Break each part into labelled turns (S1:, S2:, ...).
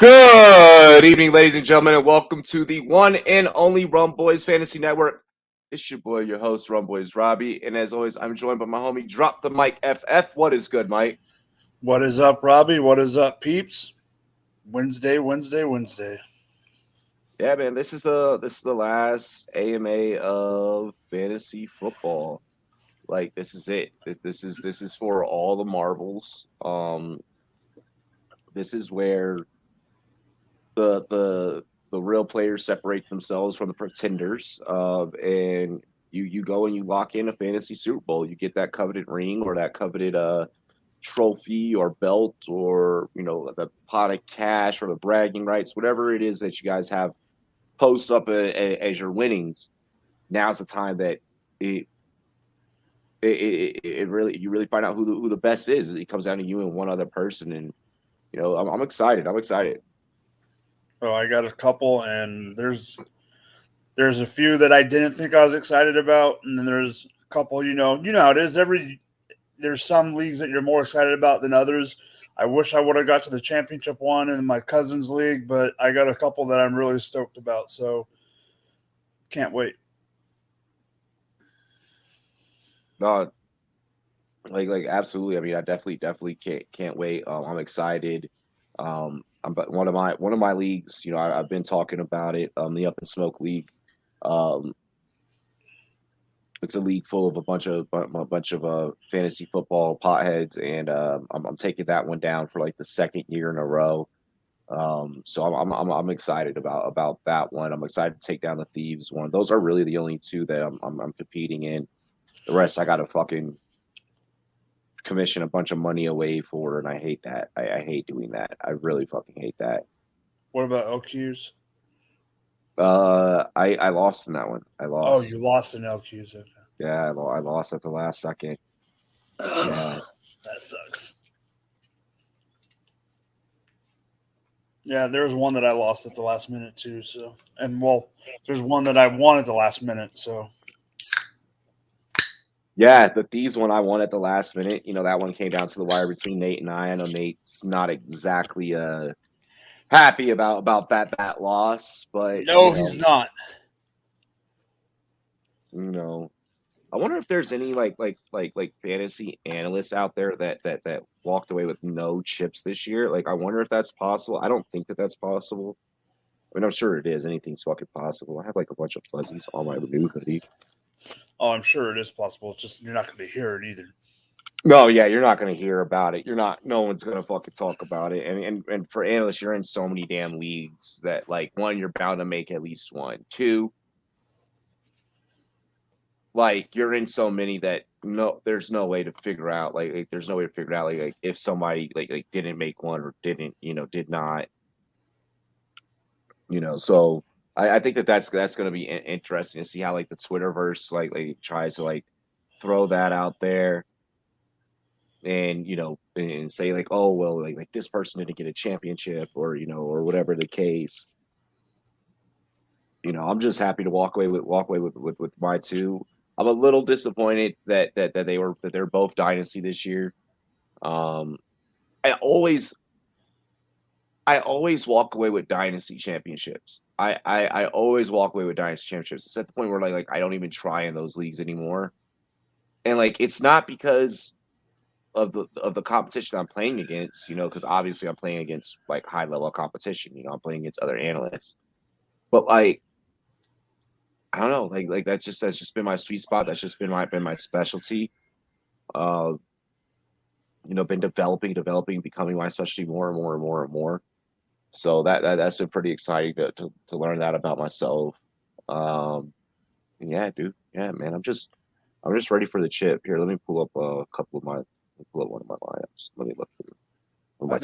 S1: Good evening, ladies and gentlemen, and welcome to the one and only Rumboyz Fantasy Network. It's your boy, your host, Rumboyz Robbie, and as always, I'm joined by my homie, Drop the Mic FF. What is good, Mike?
S2: What is up, Robbie? What is up, peeps? Wednesday.
S1: Yeah, man, this is the last AMA of fantasy football. Like, this is it. This is for all the marbles. This is where the real players separate themselves from the pretenders. And you go and you lock in a fantasy Super Bowl. You get that coveted ring or that coveted trophy or belt or the pot of cash or the bragging rights, whatever it is that you guys have posts up as your winnings. Now's the time that it really you really find out who the best is. It comes down to you and one other person, and I'm excited. I'm excited.
S2: Oh, I got a couple, and there's a few that I didn't think I was excited about, and then there's a couple. You know how it is. There's some leagues that you're more excited about than others. I wish I would have got to the championship one in my cousin's league, but I got a couple that I'm really stoked about. So can't wait.
S1: No, like absolutely. I mean, I definitely can't wait. I'm excited. But one of my leagues, I've been talking about it. The Up and Smoke League. Um, it's a league full of a bunch of fantasy football potheads, and I'm taking that one down for like the second year in a row. So I'm excited about that one. I'm excited to take down the Thieves one. Those are really the only two that I'm competing in. The rest I got to fucking commission a bunch of money away for, and I hate that. I hate doing that. I really fucking hate that.
S2: What about LQs?
S1: I lost in that one. I lost.
S2: Oh, you lost in LQs. Okay.
S1: Yeah, I lost at the last second. Yeah.
S2: That sucks. Yeah, there was one that I lost at the last minute too. So, there's one that I won at the last minute. So,
S1: Yeah, the Thieves one I won at the last minute. That one came down to the wire between Nate and I. I know Nate's not exactly happy about that loss, but
S2: no, he's not.
S1: I wonder if there's any like fantasy analysts out there that walked away with no chips this year. Like, I wonder if that's possible. I don't think that that's possible. I mean, I'm sure it is. Anything's fucking possible. I have like a bunch of fuzzies on my new hoodie.
S2: Oh, I'm sure it is possible. It's just you're not going to hear it either.
S1: No, yeah, you're not going to hear about it. No one's going to fucking talk about it. And for analysts, you're in so many damn leagues that, like, one, you're bound to make at least one. Two, like, you're in so many that there's no way to figure out, there's no way to figure out, like if somebody like didn't make one or did not, so I think that's going to be interesting to see how, like, the Twitterverse, like tries to, like, throw that out there. And and say, like, oh well, like this person didn't get a championship, or or whatever the case. I'm just happy to walk away with my two. I'm a little disappointed that they're both dynasty this year. I always walk away with dynasty championships. I always walk away with dynasty championships. It's at the point where like I don't even try in those leagues anymore. And like, it's not because of the competition I'm playing against, because obviously I'm playing against like high level competition. I'm playing against other analysts, but like, I don't know, like that's just been my sweet spot. That's just been my specialty. Been developing, becoming my specialty more and more and more and more. So that's been pretty exciting to learn that about myself. Yeah, dude. Yeah, man. I'm just ready for the chip. Here, let me pull up a couple of my. Pull up one of my lineups. Let me look through my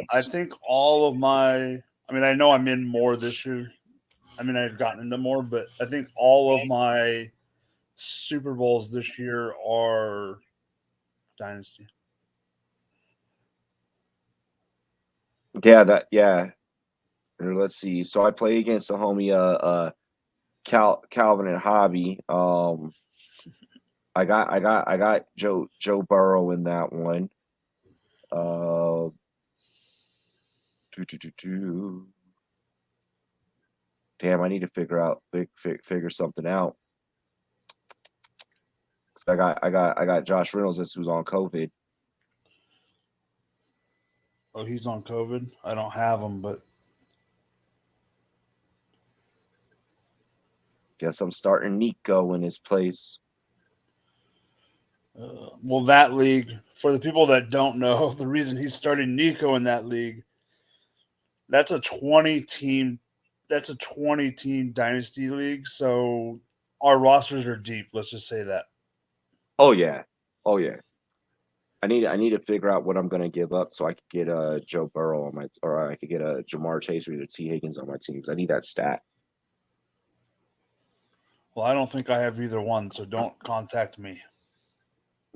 S2: I think all of my. I mean, I know I'm in more this year. I mean, I've gotten into more, but I think all of my Super Bowls this year are dynasty.
S1: Yeah. Let's see. So I play against the homie Calvin and Hobby. I got Joe Burrow in that one. Damn, I need to figure something out. 'Cause I got Josh Reynolds who's on COVID.
S2: Oh, he's on COVID. I don't have him, but
S1: Guess I'm starting Nico in his place.
S2: well, that league, for the people that don't know, the reason he's starting Nico in that league, that's a 20 team dynasty league. So our rosters are deep. Let's just say that.
S1: Oh yeah. I need to figure out what I'm gonna give up so I could get Joe Burrow on or I could get a Jamar Chase or either T Higgins on my team because I need that stat.
S2: Well, I don't think I have either one, so don't contact me.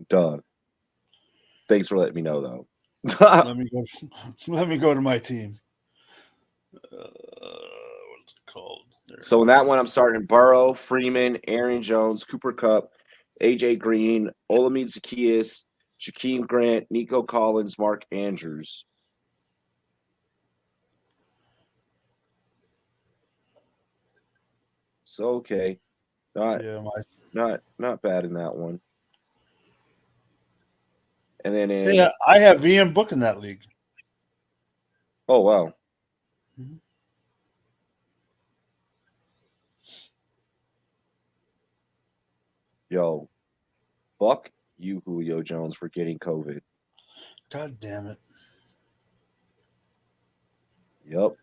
S1: Duh. Thanks for letting me know though.
S2: let me go. Let me go to my team. What's it called?
S1: So in that one, I'm starting Burrow, Freeman, Aaron Jones, Cooper Kupp, AJ Green, Olamide Zaccheaus, Jakeem Grant, Nico Collins, Mark Andrews. So okay, not bad in that one. And then
S2: I have VM Book in that league.
S1: Oh wow.
S2: Mm-hmm.
S1: Yo, fuck you, Julio Jones, for getting COVID.
S2: God damn it.
S1: Yep.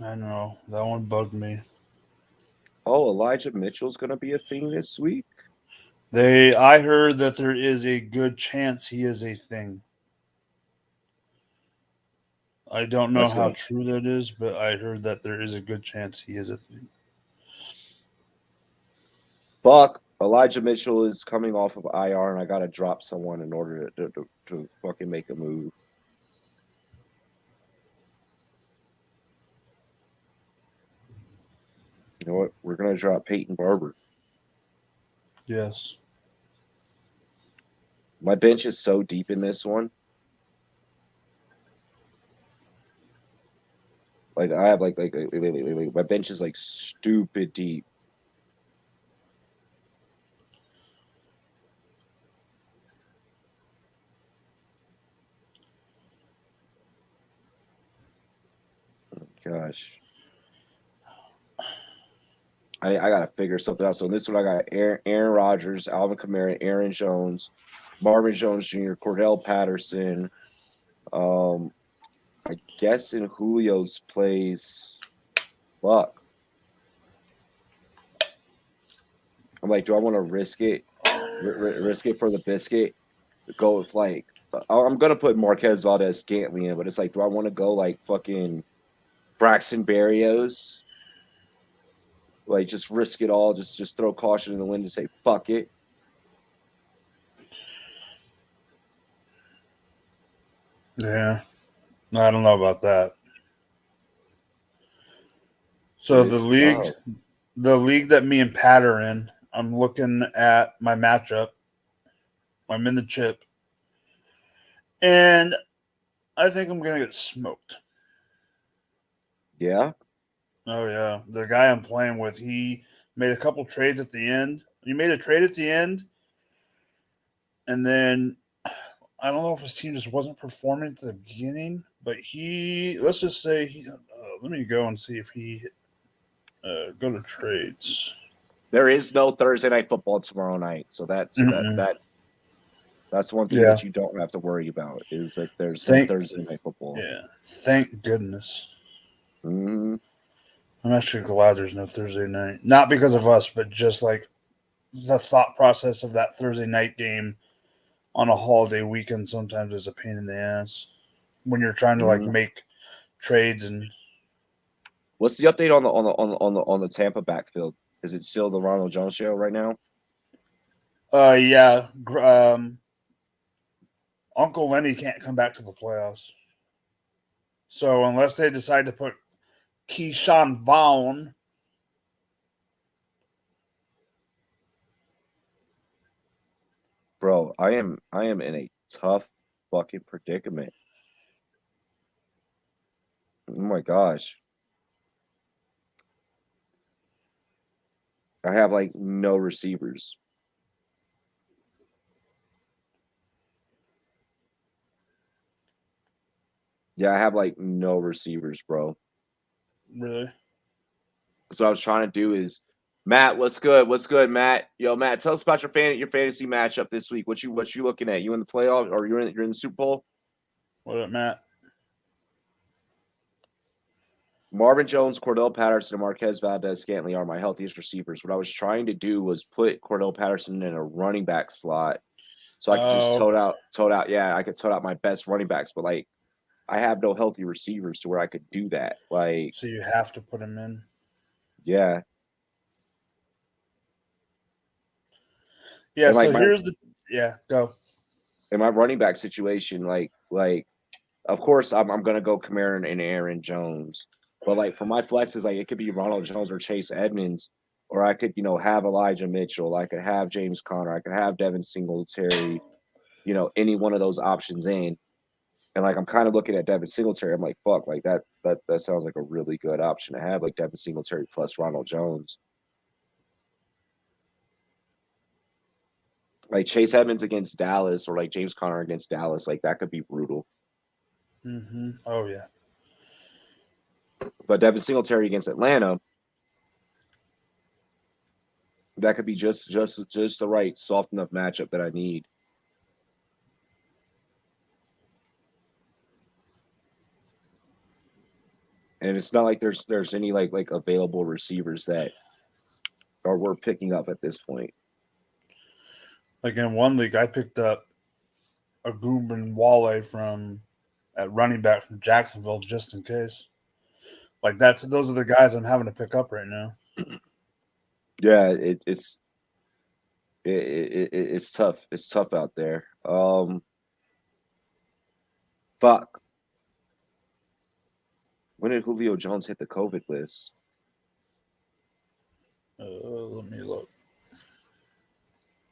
S2: I know. That one bugged me.
S1: Oh, Elijah Mitchell's going to be a thing this week?
S2: I heard that there is a good chance he is a thing. I don't know how true that is, but I heard that there is a good chance he is a thing.
S1: Fuck. Elijah Mitchell is coming off of IR, and I got to drop someone in order to fucking make a move. You know what? We're going to drop Peyton Barber.
S2: Yes.
S1: My bench is so deep in this one. Like I have like my bench is like stupid deep. Gosh. I got to figure something out. So in this one, I got Aaron Rodgers, Alvin Kamara, Aaron Jones, Marvin Jones Jr., Cordell Patterson. I guess in Julio's place, fuck. I'm like, do I want to risk it? Risk it for the biscuit? Go with like, I'm gonna put Marquez Valdez-Scantling in, but it's like, do I want to go like fucking Braxton Berrios? Like, just risk it all, just throw caution in the wind and say fuck it.
S2: Yeah, I don't know about that. So the league that me and Pat are in, I'm looking at my matchup. I'm in the chip, and I think I'm gonna get smoked.
S1: Yeah.
S2: Oh yeah, the guy I'm playing with, he made a couple trades at the end. He made a trade at the end, and then I don't know if his team just wasn't performing at the beginning, but let's just say let me go and see if he go to trades.
S1: There is no Thursday night football tomorrow night, so that's one thing that you don't have to worry about is that there's no Thursday night football.
S2: Yeah, thank goodness.
S1: Mm-hmm.
S2: I'm actually glad there's no Thursday night, not because of us, but just like the thought process of that Thursday night game on a holiday weekend sometimes is a pain in the ass when you're trying to like make trades. And
S1: what's the update on the Tampa backfield? Is it still the Ronald Jones show right now?
S2: Yeah. Uncle Lenny can't come back to the playoffs. So unless they decide to put Keyshawn Vaughn,
S1: bro, I am in a tough fucking predicament. Oh my gosh. I have like no receivers. Yeah, I have like no receivers, bro.
S2: Really?
S1: So what I was trying to do is, Matt, what's good? What's good, Matt? Yo, Matt, tell us about your fantasy matchup this week. What you looking at? You in the playoff or you're in the Super Bowl?
S2: What up, Matt?
S1: Marvin Jones, Cordell Patterson, and Marquez Valdez-Scantling are my healthiest receivers. What I was trying to do was put Cordell Patterson in a running back slot, so I could just tote out. Yeah, I could tote out my best running backs, but like I have no healthy receivers to where I could do that. Like,
S2: So you have to put him in.
S1: yeah,
S2: Yeah.
S1: and
S2: So
S1: like
S2: here's go.
S1: in my running back situation, of course I'm gonna go Kamara and Aaron Jones, but like for my flexes, like it could be Ronald Jones or Chase Edmonds, or I could have Elijah Mitchell, I could have James Conner, I could have Devin Singletary, any one of those options in. And like I'm kind of looking at Devin Singletary, I'm like, fuck, like that sounds like a really good option to have, like Devin Singletary plus Ronald Jones. Like Chase Edmonds against Dallas or like James Conner against Dallas, like that could be brutal.
S2: Mm-hmm. Oh yeah.
S1: But Devin Singletary against Atlanta, that could be just the right soft enough matchup that I need. And it's not like there's any like available receivers that are worth picking up at this point.
S2: Like in one league, I picked up a Gooben Wale from at running back from Jacksonville just in case. Like those are the guys I'm having to pick up right now.
S1: Yeah, it's tough. It's tough out there. Fuck. When did Julio Jones hit the COVID list?
S2: Let me look.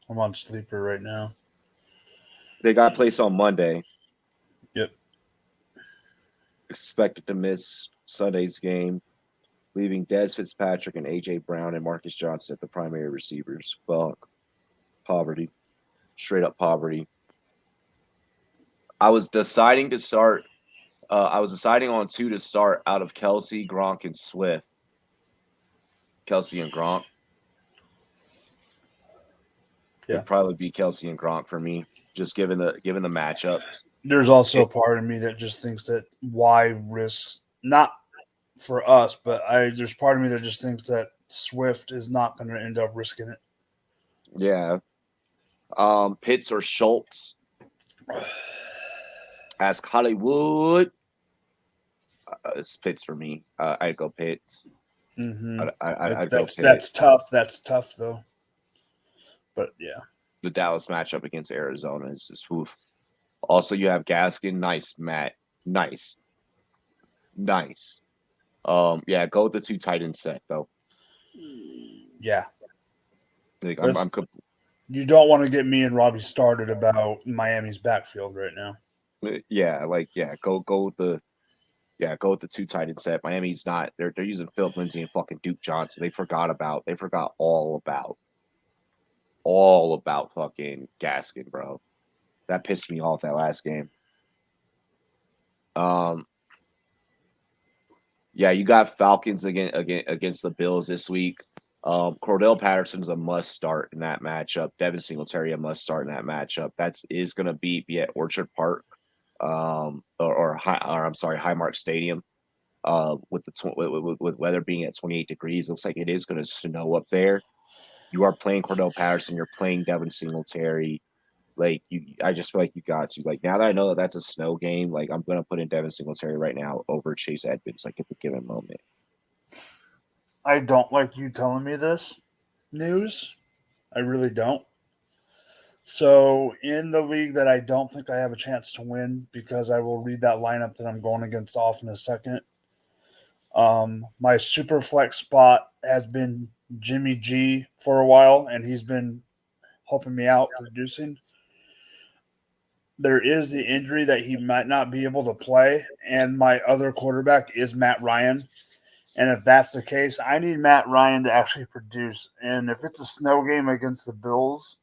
S2: I'm on sleeper right now.
S1: They got placed on Monday.
S2: Yep.
S1: Expected to miss Sunday's game, leaving Dez Fitzpatrick and A.J. Brown and Marcus Johnson at the primary receivers. Fuck. Poverty. Straight up poverty. I was deciding on two to start out of Kelsey, Gronk, and Swift. Kelsey and Gronk.
S2: Yeah.
S1: It'd probably be Kelsey and Gronk for me, just given the matchups.
S2: There's also a part of me that just thinks that why risk not for us, but there's part of me that just thinks that Swift is not going to end up risking it.
S1: Yeah. Pitts or Schultz. Ask Hollywood. It's Pitts for me. I'd go Pitts.
S2: Mm-hmm.
S1: I'd go Pitts.
S2: That's tough. That's tough though. But yeah,
S1: the Dallas matchup against Arizona is just woof. Also, you have Gaskin. Nice, Matt. Nice. Yeah, go with the two tight end set though.
S2: Yeah.
S1: Like,
S2: you don't want to get me and Robbie started about Miami's backfield right now.
S1: Yeah, go with the two tight end set. Miami's not. They're using Philip Lindsay and fucking Duke Johnson. They forgot all about fucking Gaskin, bro. That pissed me off that last game. Yeah, you got Falcons against the Bills this week. Cordell Patterson's a must start in that matchup. Devin Singletary a must start in that matchup. That is going to be at Orchard Park, Highmark Stadium. With weather being at 28 degrees, looks like it is going to snow up there. You are playing Cordell Patterson. You're playing Devin Singletary. I just feel like you got to. Like, now that I know that that's a snow game, like, I'm going to put in Devin Singletary right now over Chase Edmonds, like, at the given moment.
S2: I don't like you telling me this news. I really don't. So, in the league that I don't think I have a chance to win, because I will read that lineup that I'm going against off in a second. My super flex spot has been Jimmy G for a while, and he's been helping me out producing. there is the injury that he might not be able to play, and my other quarterback is Matt Ryan. And if that's the case, I need Matt Ryan to actually produce. And if it's a snow game against the Bills,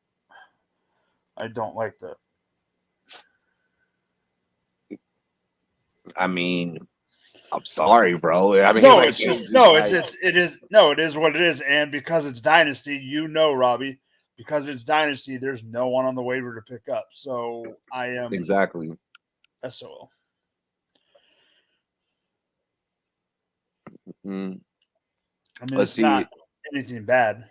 S2: I don't like that.
S1: I mean, I'm sorry, bro. I mean,
S2: No,
S1: like,
S2: it's just it is what it is. And because it's dynasty, Robbie, because it's dynasty, there's no one on the waiver to pick up. So I am
S1: exactly.
S2: SOL.
S1: Mm.
S2: I mean,
S1: Let's
S2: it's
S1: see.
S2: not anything bad.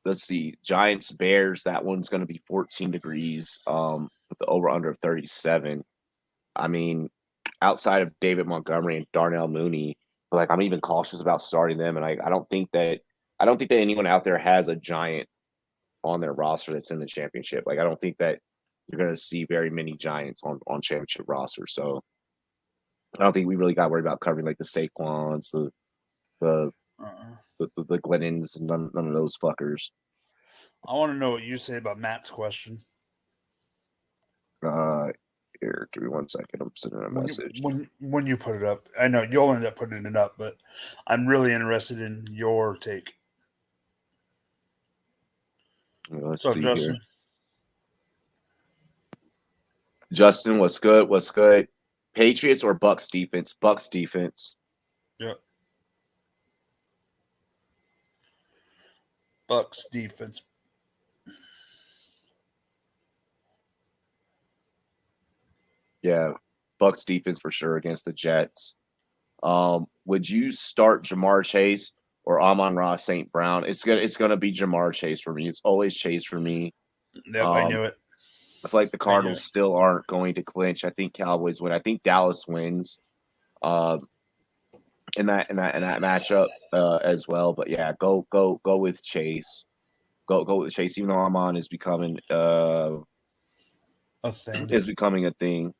S1: Let's see. Giants Bears. That one's going to be 14 degrees. With the over under 37. I mean, outside of David Montgomery and Darnell Mooney, like I'm even cautious about starting them, and I don't think that anyone out there has a Giant on their roster that's in the championship. Like I don't think that you're going to see very many Giants on championship rosters. So I don't think we really got worried about covering like the Saquons, the the Glennons, and none of those fuckers.
S2: I want to know what you say about Matt's question.
S1: Here, give me 1 second. I'm sending a message.
S2: When you put it up, I know you'll end up putting it up, but I'm really interested in your take.
S1: Let's
S2: What's up,
S1: see
S2: Justin?
S1: here. Justin, what's good? What's good? Patriots or Bucks defense? Bucks defense.
S2: Yep. Bucks defense.
S1: Yeah, Bucks defense for sure against the Jets. Would you start Jamar Chase or Amon-Ra St. Brown? It's gonna be Jamar Chase for me. It's always Chase for me.
S2: Yep, I knew it.
S1: I feel like the Cardinals still aren't going to clinch. I think Cowboys win. I think Dallas wins. In that matchup as well. But yeah, go with Chase. Go with Chase. Even though Amon is becoming
S2: a thing.
S1: Is becoming a thing.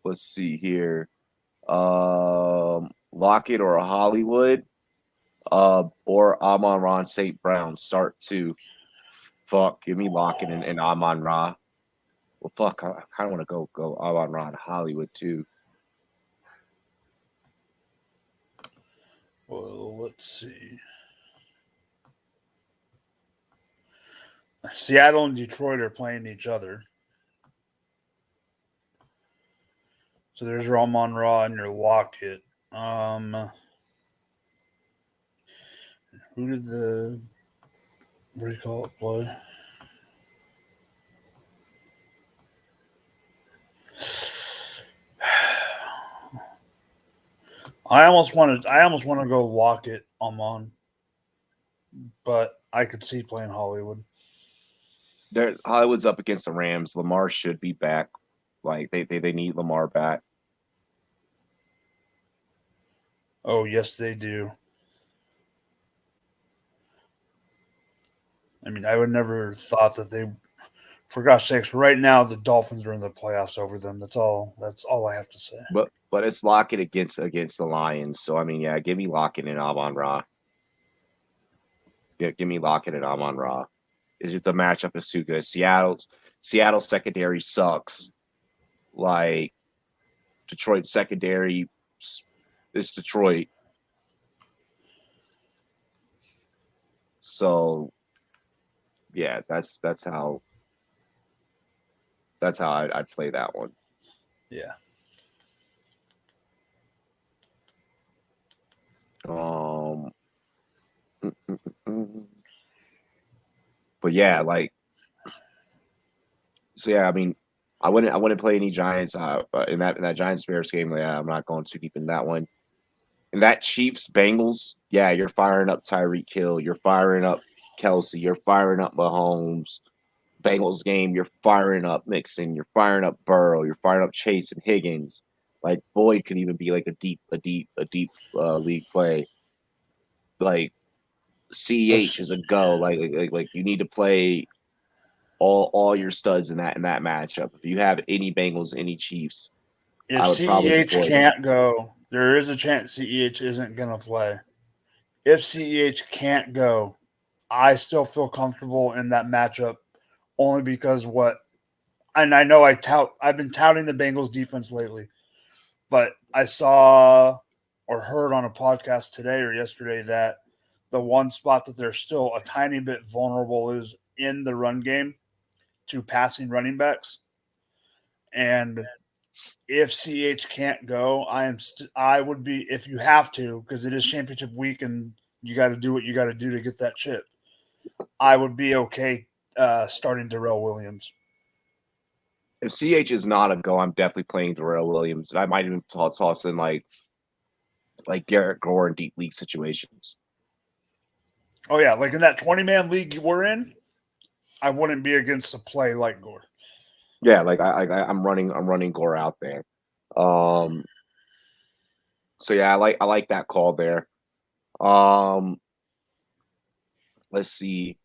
S1: Let's see here. Lockett or Hollywood, or Amon-Ra St. Brown. Start 2. Fuck, give me Lockett and Amon-Ra. Well, fuck, I kind of want to go Amon-Ra to Hollywood too.
S2: Well, let's see. Seattle and Detroit are playing each other. So there's your Amon-Ra and your Lockett. Who did the what do you call it play? I almost want to go Lockett Amon, but I could see playing Hollywood.
S1: Hollywood's up against the Rams. Lamar should be back. Like they need Lamar back.
S2: Oh, yes, they do. I mean, I would never thought that they, for gosh sakes, right now the Dolphins are in the playoffs over them. That's all I have to say.
S1: But it's Lockett against the Lions. So I mean, yeah, give me Lockett and Amon-Ra. Give me Lockett and Amon-Ra. The matchup is too good. Seattle's secondary sucks. Like Detroit's secondary is Detroit. So yeah, that's how I'd play that one.
S2: Yeah.
S1: But yeah, like, so yeah, I mean, I wouldn't play any Giants in that Giants Bears game. Yeah, I'm not going too deep in that one. In that Chiefs Bengals, yeah, you're firing up Tyreek Hill, you're firing up Kelsey, you're firing up Mahomes. Bengals game, you're firing up Mixon, you're firing up Burrow, you're firing up Chase and Higgins. Like Boyd could even be like a deep league play. Like CEH is a go. Like you need to play all your studs in that matchup. If you have any Bengals, any Chiefs,
S2: If
S1: I would probably
S2: CEH
S1: deploy him.
S2: can't go, there is a chance CEH isn't going to play. If CEH can't go, I still feel comfortable in that matchup only because and I know I've been touting the Bengals defense lately, but I saw or heard on a podcast today or yesterday that the one spot that they're still a tiny bit vulnerable is in the run game to passing running backs. And if CH can't go, I would be, if you have to, because it is championship week and you got to do what you got to do to get that chip. I would be okay starting Darrell Williams.
S1: If CH is not a go, I'm definitely playing Darrell Williams. And I might even toss in like Garrett Gore in deep league situations.
S2: Oh yeah, like in that 20-man league you were in, I wouldn't be against a play like Gore.
S1: Yeah, like I'm running Gore out there. So yeah, I like that call there. Let's see.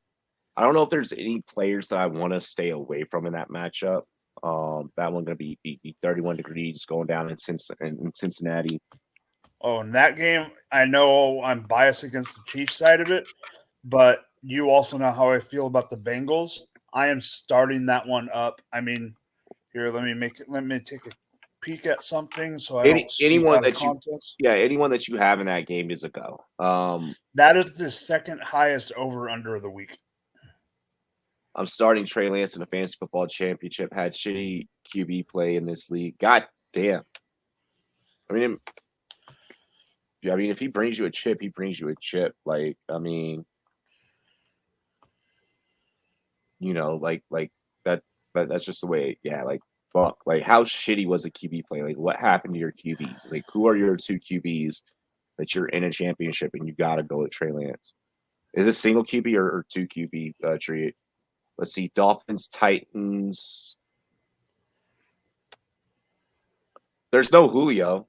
S1: I don't know if there's any players that I want to stay away from in that matchup. That one going to be 31 degrees going down in Cincinnati.
S2: Oh, in that game, I know I'm biased against the Chiefs side of it, but you also know how I feel about the Bengals. I am starting that one up. I mean, here, let me take a peek at something so I don't speak
S1: anyone
S2: out of
S1: that
S2: context.
S1: anyone that you have in that game is a go.
S2: That is the second highest over under of the week.
S1: I'm starting Trey Lance in the fantasy football championship. Had shitty QB play in this league. God damn. I mean, if he brings you a chip, he brings you a chip. Like, I mean, that's just the way. Yeah, like fuck. Like, how shitty was the QB play? Like, what happened to your QBs? Like, who are your two QBs that you're in a championship and you got to go with Trey Lance? Is it single QB or two QB tree? Let's see, Dolphins, Titans. There's no Julio.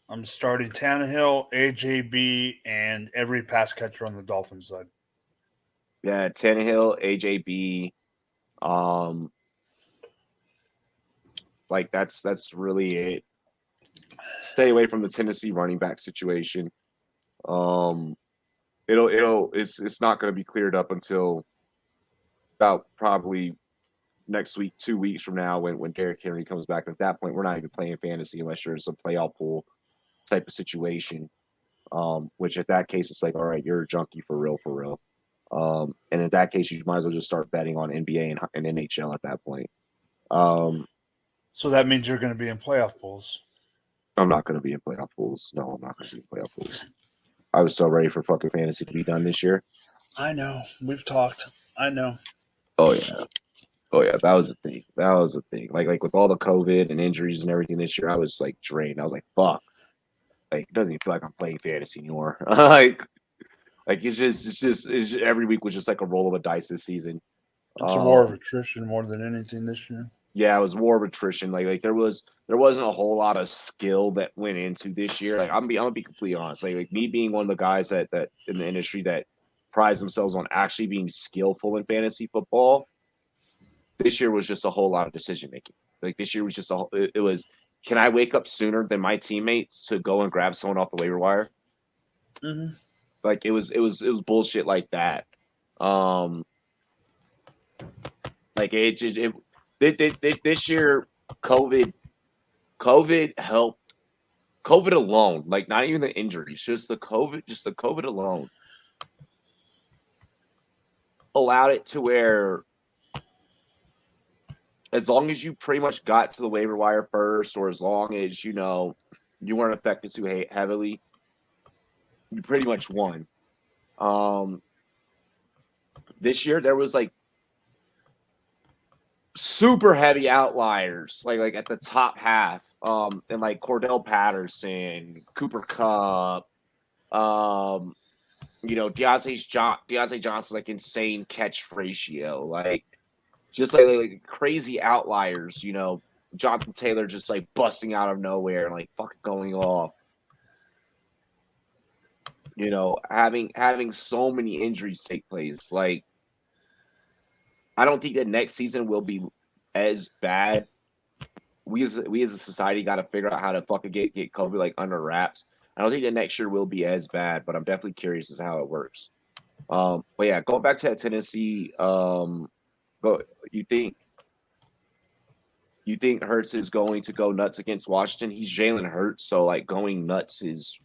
S2: I'm starting Tannehill, AJB, and every pass catcher on the Dolphins side.
S1: Yeah, Tannehill, AJB. Like that's really it. Stay away from the Tennessee running back situation. It's not going to be cleared up until about probably next week, 2 weeks from now when Derrick Henry comes back. At that point, we're not even playing fantasy unless you're in some playoff pool type of situation. Which at that case, it's like, all right, you're a junkie for real. And in that case, you might as well just start betting on NBA and NHL at that point.
S2: So that means you're going to be in playoff pools.
S1: I'm not going to be in playoff pools. No, I'm not going to be in playoff pools. I was so ready for fucking fantasy to be done this year.
S2: I know. We've talked. I know.
S1: Oh yeah. That was the thing. Like with all the COVID and injuries and everything this year, I was like drained. I was like, fuck. Like, it doesn't even feel like I'm playing fantasy anymore. like it's just every week was just like a roll of a dice this season.
S2: It's a war of attrition more than anything this year.
S1: Yeah, it was war of attrition. Like there wasn't a whole lot of skill that went into this year. Like I'm gonna be completely honest. Like me being one of the guys that in the industry that prides themselves on actually being skillful in fantasy football. This year was just a whole lot of decision making. Like this year was just it was. Can I wake up sooner than my teammates to go and grab someone off the waiver wire?
S2: Mm-hmm.
S1: Like it was bullshit like that. Like this year, COVID helped. COVID alone, like not even the injuries, just the COVID alone allowed it to where as long as you pretty much got to the waiver wire first, or as long as you weren't affected too heavily, you pretty much won. This year there was like super heavy outliers, like at the top half, and like Cordell Patterson, Cooper Kupp, Deontay Johnson's like insane catch ratio, like just like crazy outliers, Jonathan Taylor just like busting out of nowhere and like fucking going off. Having so many injuries take place. Like, I don't think that next season will be as bad. We as a society got to figure out how to fucking get COVID like under wraps. I don't think the next year will be as bad, but I'm definitely curious as to how it works. But yeah, going back to that Tennessee, but you think Hurts is going to go nuts against Washington? He's Jalen Hurts, so like going nuts is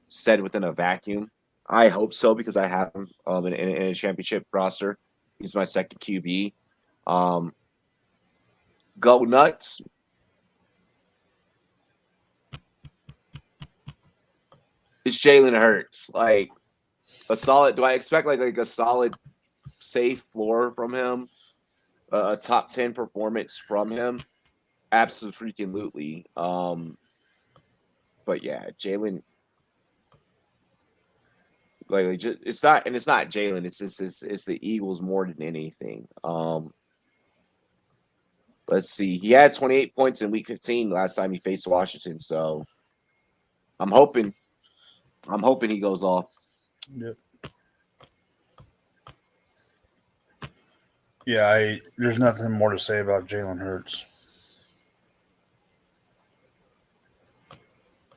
S1: said within a vacuum. I hope so because I have him in a championship roster. He's my second QB. Go nuts. It's Jalen Hurts. Like a solid. Do I expect like a solid, safe floor from him? A top 10 performance from him? Absolutely. But yeah, Jalen. Like just, it's not Jalen. It's the Eagles more than anything. Let's see. He had 28 points in Week 15 last time he faced Washington. So I'm hoping he goes off.
S2: Yep. Yeah, there's nothing more to say about Jalen Hurts.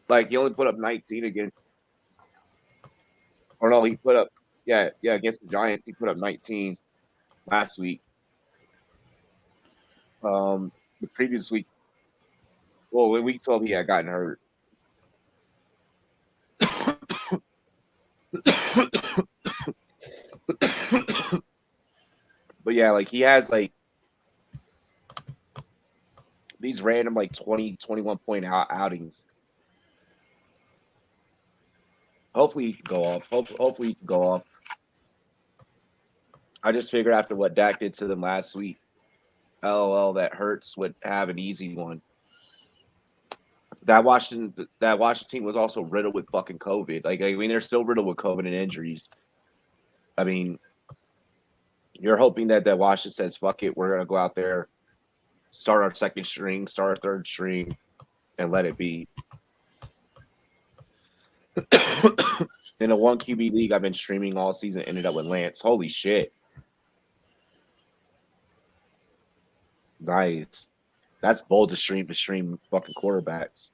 S1: Like he only put up 19 against, or no, he put up against the Giants. He put up 19 last week. The previous week, well, in week 12 he had gotten hurt. But yeah, like he has like these random like 20, 21 point outings. Hopefully he can go off. Hopefully he can go off. I just figured after what Dak did to them last week, LOL, that Hurts would have an easy one. That Washington team was also riddled with fucking COVID. Like, I mean, they're still riddled with COVID and injuries. I mean, you're hoping that Washington says, fuck it, we're going to go out there, start our second string, start our third string, and let it be. In a 1 QB league I've been streaming all season, ended up with Lance. Holy shit. Nice. That's bold to stream fucking quarterbacks.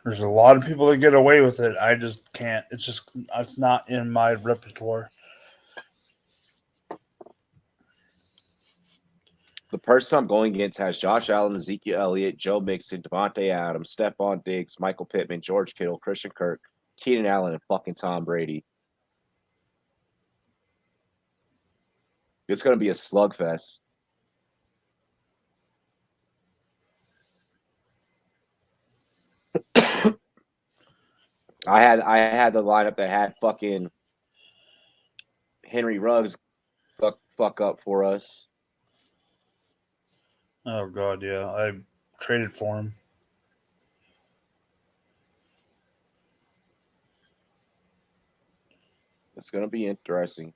S2: There's a lot of people that get away with it. I just can't. It's not in my repertoire.
S1: The person I'm going against has Josh Allen, Ezekiel Elliott, Joe Mixon, Devontae Adams, Stephon Diggs, Michael Pittman, George Kittle, Christian Kirk, Keenan Allen, and fucking Tom Brady. It's going to be a slugfest. I had the lineup that had fucking Henry Ruggs fuck up for us.
S2: Oh god, yeah. I traded for him.
S1: It's going to be interesting.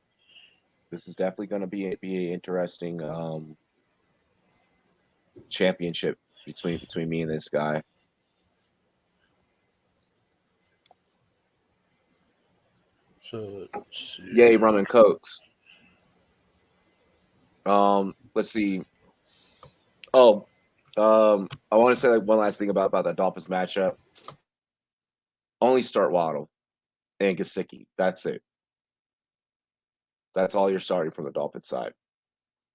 S1: This is definitely going to be an interesting championship between me and this guy.
S2: So let's see.
S1: Yay, rum and cokes. Let's see. Oh, I want to say like one last thing about that Dolphins matchup. Only start Waddle and Gesicki. That's it. That's all you're starting from the Dolphins side.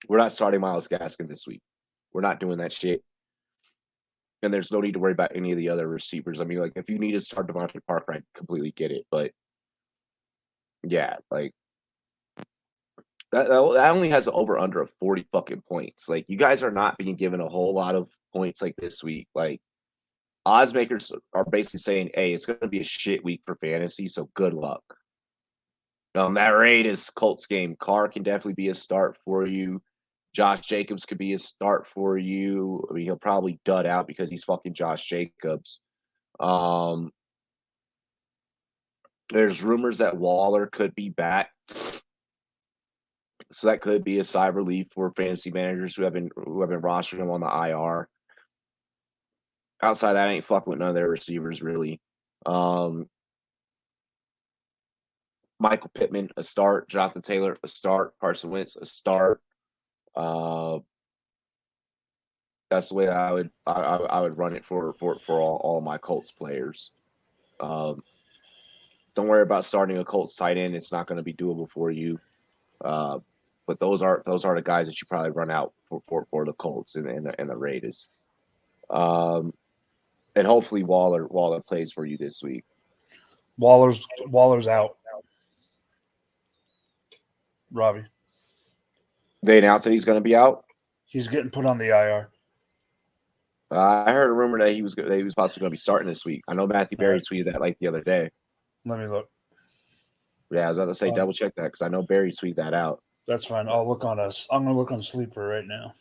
S1: We're not starting Myles Gaskin this week. We're not doing that shit. And there's no need to worry about any of the other receivers. I mean, like if you need to start Devontae Parker, I completely get it. But yeah, like that only has over under of 40 fucking points. Like you guys are not being given a whole lot of points like this week. Like odds makers are basically saying, hey, it's going to be a shit week for fantasy, so good luck. That Raiders Colts game, Carr can definitely be a start for you. Josh Jacobs could be a start for you. I mean, he'll probably dud out because he's fucking Josh Jacobs. There's rumors that Waller could be back. So that could be a sigh of relief for fantasy managers who have been rostering him on the IR. Outside that, I ain't fucking with none of their receivers really. Michael Pittman, a start. Jonathan Taylor, a start. Carson Wentz, a start. That's the way I would run it for all my Colts players. Don't worry about starting a Colts tight end; it's not going to be doable for you. But those are the guys that you probably run out for the Colts and the Raiders. And hopefully Waller plays for you this week.
S2: Waller's out. Robbie.
S1: They announced that he's going to be out.
S2: He's getting put on the IR.
S1: I heard a rumor that he was possibly going to be starting this week. I know Matthew Berry tweeted that like the other day.
S2: Let me look.
S1: Yeah, I was about to say double check that because I know Berry tweeted that out.
S2: That's fine. I'll look on us. I'm going to look on Sleeper right now.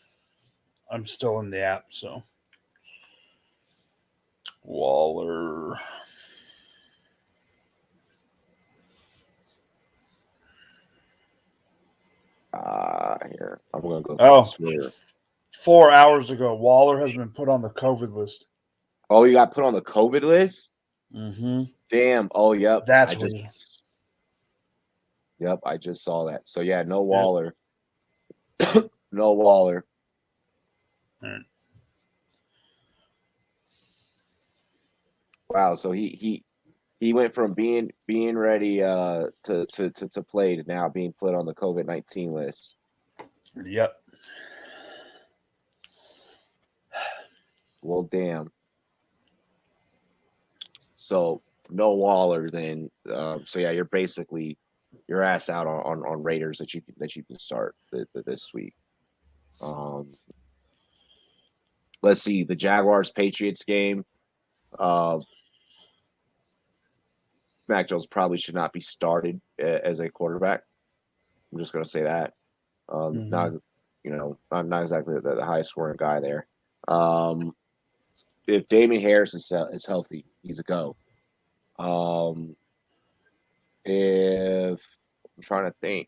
S2: I'm still in the app, so. Waller.
S1: Here. I'm going to go.
S2: Oh, 4 hours ago, Waller has been put on the COVID list.
S1: Oh, you got put on the COVID list?
S2: Mm-hmm.
S1: Damn. Oh, yep.
S2: That's weird.
S1: Yep, I just saw that. So, yeah, no Waller. Yep. No Waller.
S2: All right.
S1: Wow, so he went from being ready to play to now being put on the COVID-19 list.
S2: Yep.
S1: Well, damn. So no Waller then. So yeah, you're basically your ass out on Raiders that you can start this week. Let's see the Jaguars Patriots game. Mac Jones probably should not be started as a quarterback. I'm just going to say that. Not exactly the highest scoring guy there. If Damian Harris is healthy, he's a go. If I'm trying to think,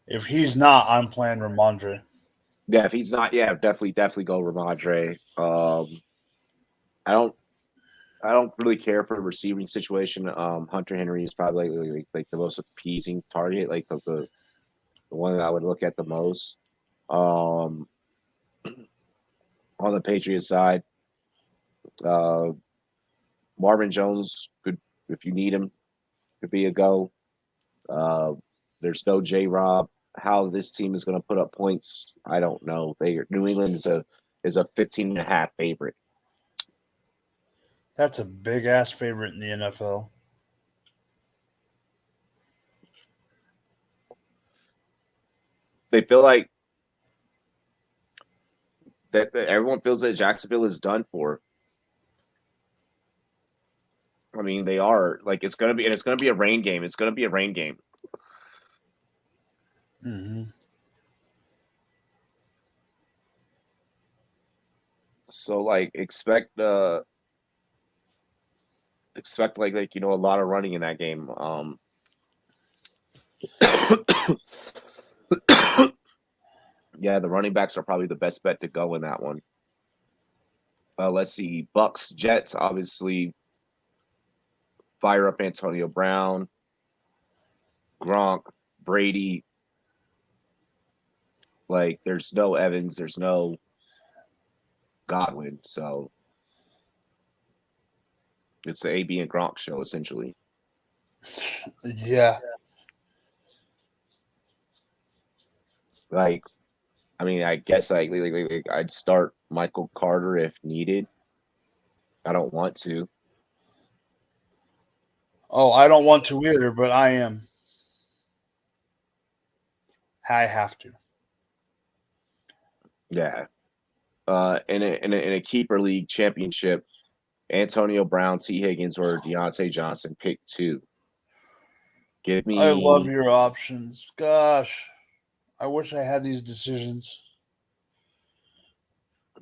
S2: if he's not, I'm playing Ramondre.
S1: Yeah, if he's not, yeah, definitely go Ramondre. I don't really care for the receiving situation. Hunter Henry is probably like the most appeasing target, like the one that I would look at the most. On the Patriots side, Marvin Jones could, if you need him, could be a go. There's no J-Rob. How this team is going to put up points, I don't know. New England is a 15.5 favorite.
S2: That's a big ass favorite in the NFL.
S1: They feel like that everyone feels that Jacksonville is done for. I mean, they are. Like, it's gonna be a rain game. It's gonna be a rain game.
S2: Mm-hmm.
S1: So like expect like a lot of running in that game. Yeah, the running backs are probably the best bet to go in that one. Let's see, Bucks, Jets, obviously fire up Antonio Brown, Gronk, Brady. Like, there's no Evans, there's no Godwin, so it's the AB and Gronk show essentially.
S2: Yeah.
S1: Like, I mean, I guess like I'd start Michael Carter if needed. I don't want to.
S2: Oh, I don't want to either, but I am. I have to.
S1: Yeah. In a keeper league championship, Antonio Brown, T. Higgins, or Deontay Johnson, pick 2. Give me.
S2: I love your options. Gosh, I wish I had these decisions.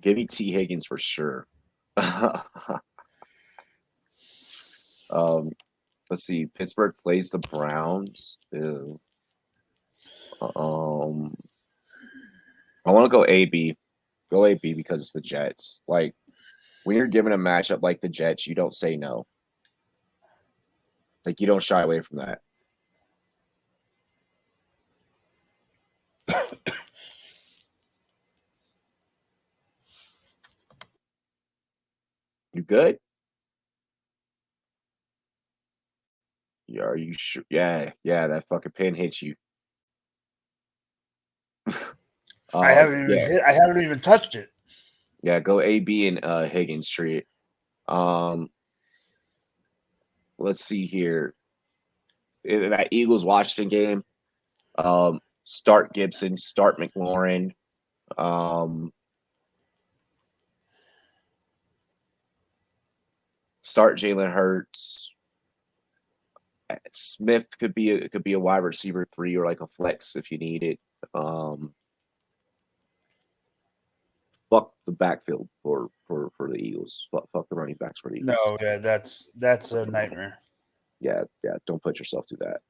S1: Give me T. Higgins for sure. Let's see. Pittsburgh plays the Browns. Ew. I want to go AB. Go AB because it's the Jets. Like, when you're given a matchup like the Jets, you don't say no. Like, you don't shy away from that. good? Yeah, are you sure? Yeah, that fucking pin hits you.
S2: I haven't even
S1: Yeah,
S2: I haven't even touched it.
S1: yeah. Go AB and Higgins Street. Let's see here. In that Eagles Washington game, start Gibson, start McLaurin. Start Jalen Hurts. Smith could be a wide receiver 3 or like a flex if you need it. Fuck the backfield for the Eagles. Fuck the running backs for the Eagles.
S2: No, yeah, that's a nightmare.
S1: Yeah. Don't put yourself through that.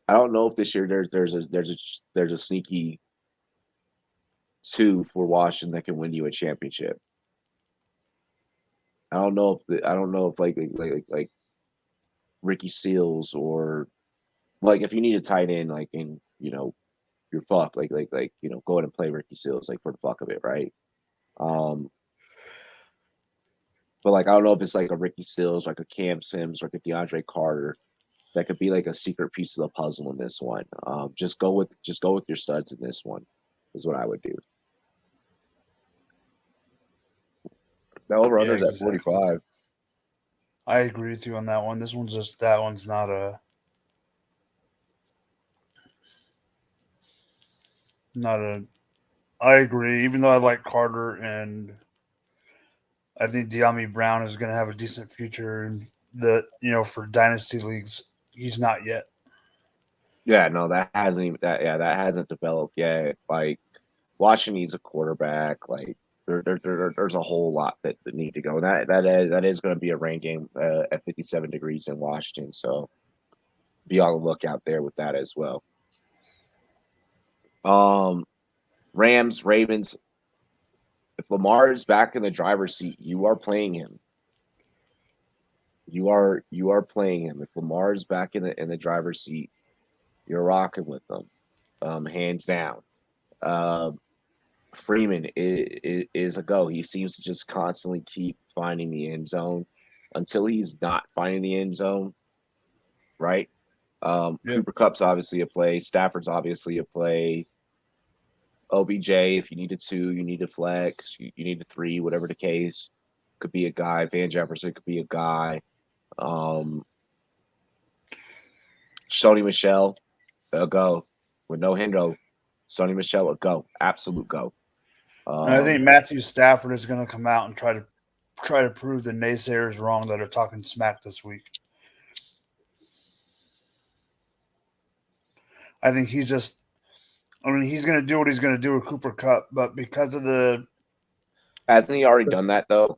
S1: I don't know if this year there's a sneaky 2 for Washington that can win you a championship. I don't know if like Ricky Seals or like if you need a tight end like in you're fucked go ahead and play Ricky Seals like for the fuck of it, right? But like I don't know if it's like a Ricky Seals, like a Cam Sims, like a DeAndre Carter that could be like a secret piece of the puzzle in this one. Just go with your studs in this one is what I would do. The over-under's at 45.
S2: I agree with you on that one. That one's not I agree, even though I like Carter and I think De'Ami Brown is going to have a decent future in for dynasty leagues. He's not yet.
S1: Yeah, no, that hasn't developed yet. Like Washington needs a quarterback. Like there's a whole lot that need to go. And that is going to be a rain game at 57 degrees in Washington. So be on the lookout there with that as well. Rams, Ravens. If Lamar is back in the driver's seat, you are playing him. You are playing him. If Lamar is back in the driver's seat, you're rocking with them, hands down. Freeman is a go. He seems to just constantly keep finding the end zone until he's not finding the end zone, right? Cooper Kupp's obviously a play. Stafford's obviously a play. OBJ, if you need a 2, you need a flex. You need a 3, whatever the case. Could be a guy. Van Jefferson could be a guy. Sony Michel, a go. With no Hendo, Sony Michel, a go. Absolute go.
S2: I think Matthew Stafford is going to come out and try to prove the naysayers wrong that are talking smack this week. I think he's going to do what he's going to do with Cooper Kupp, but because of
S1: hasn't he already done that though?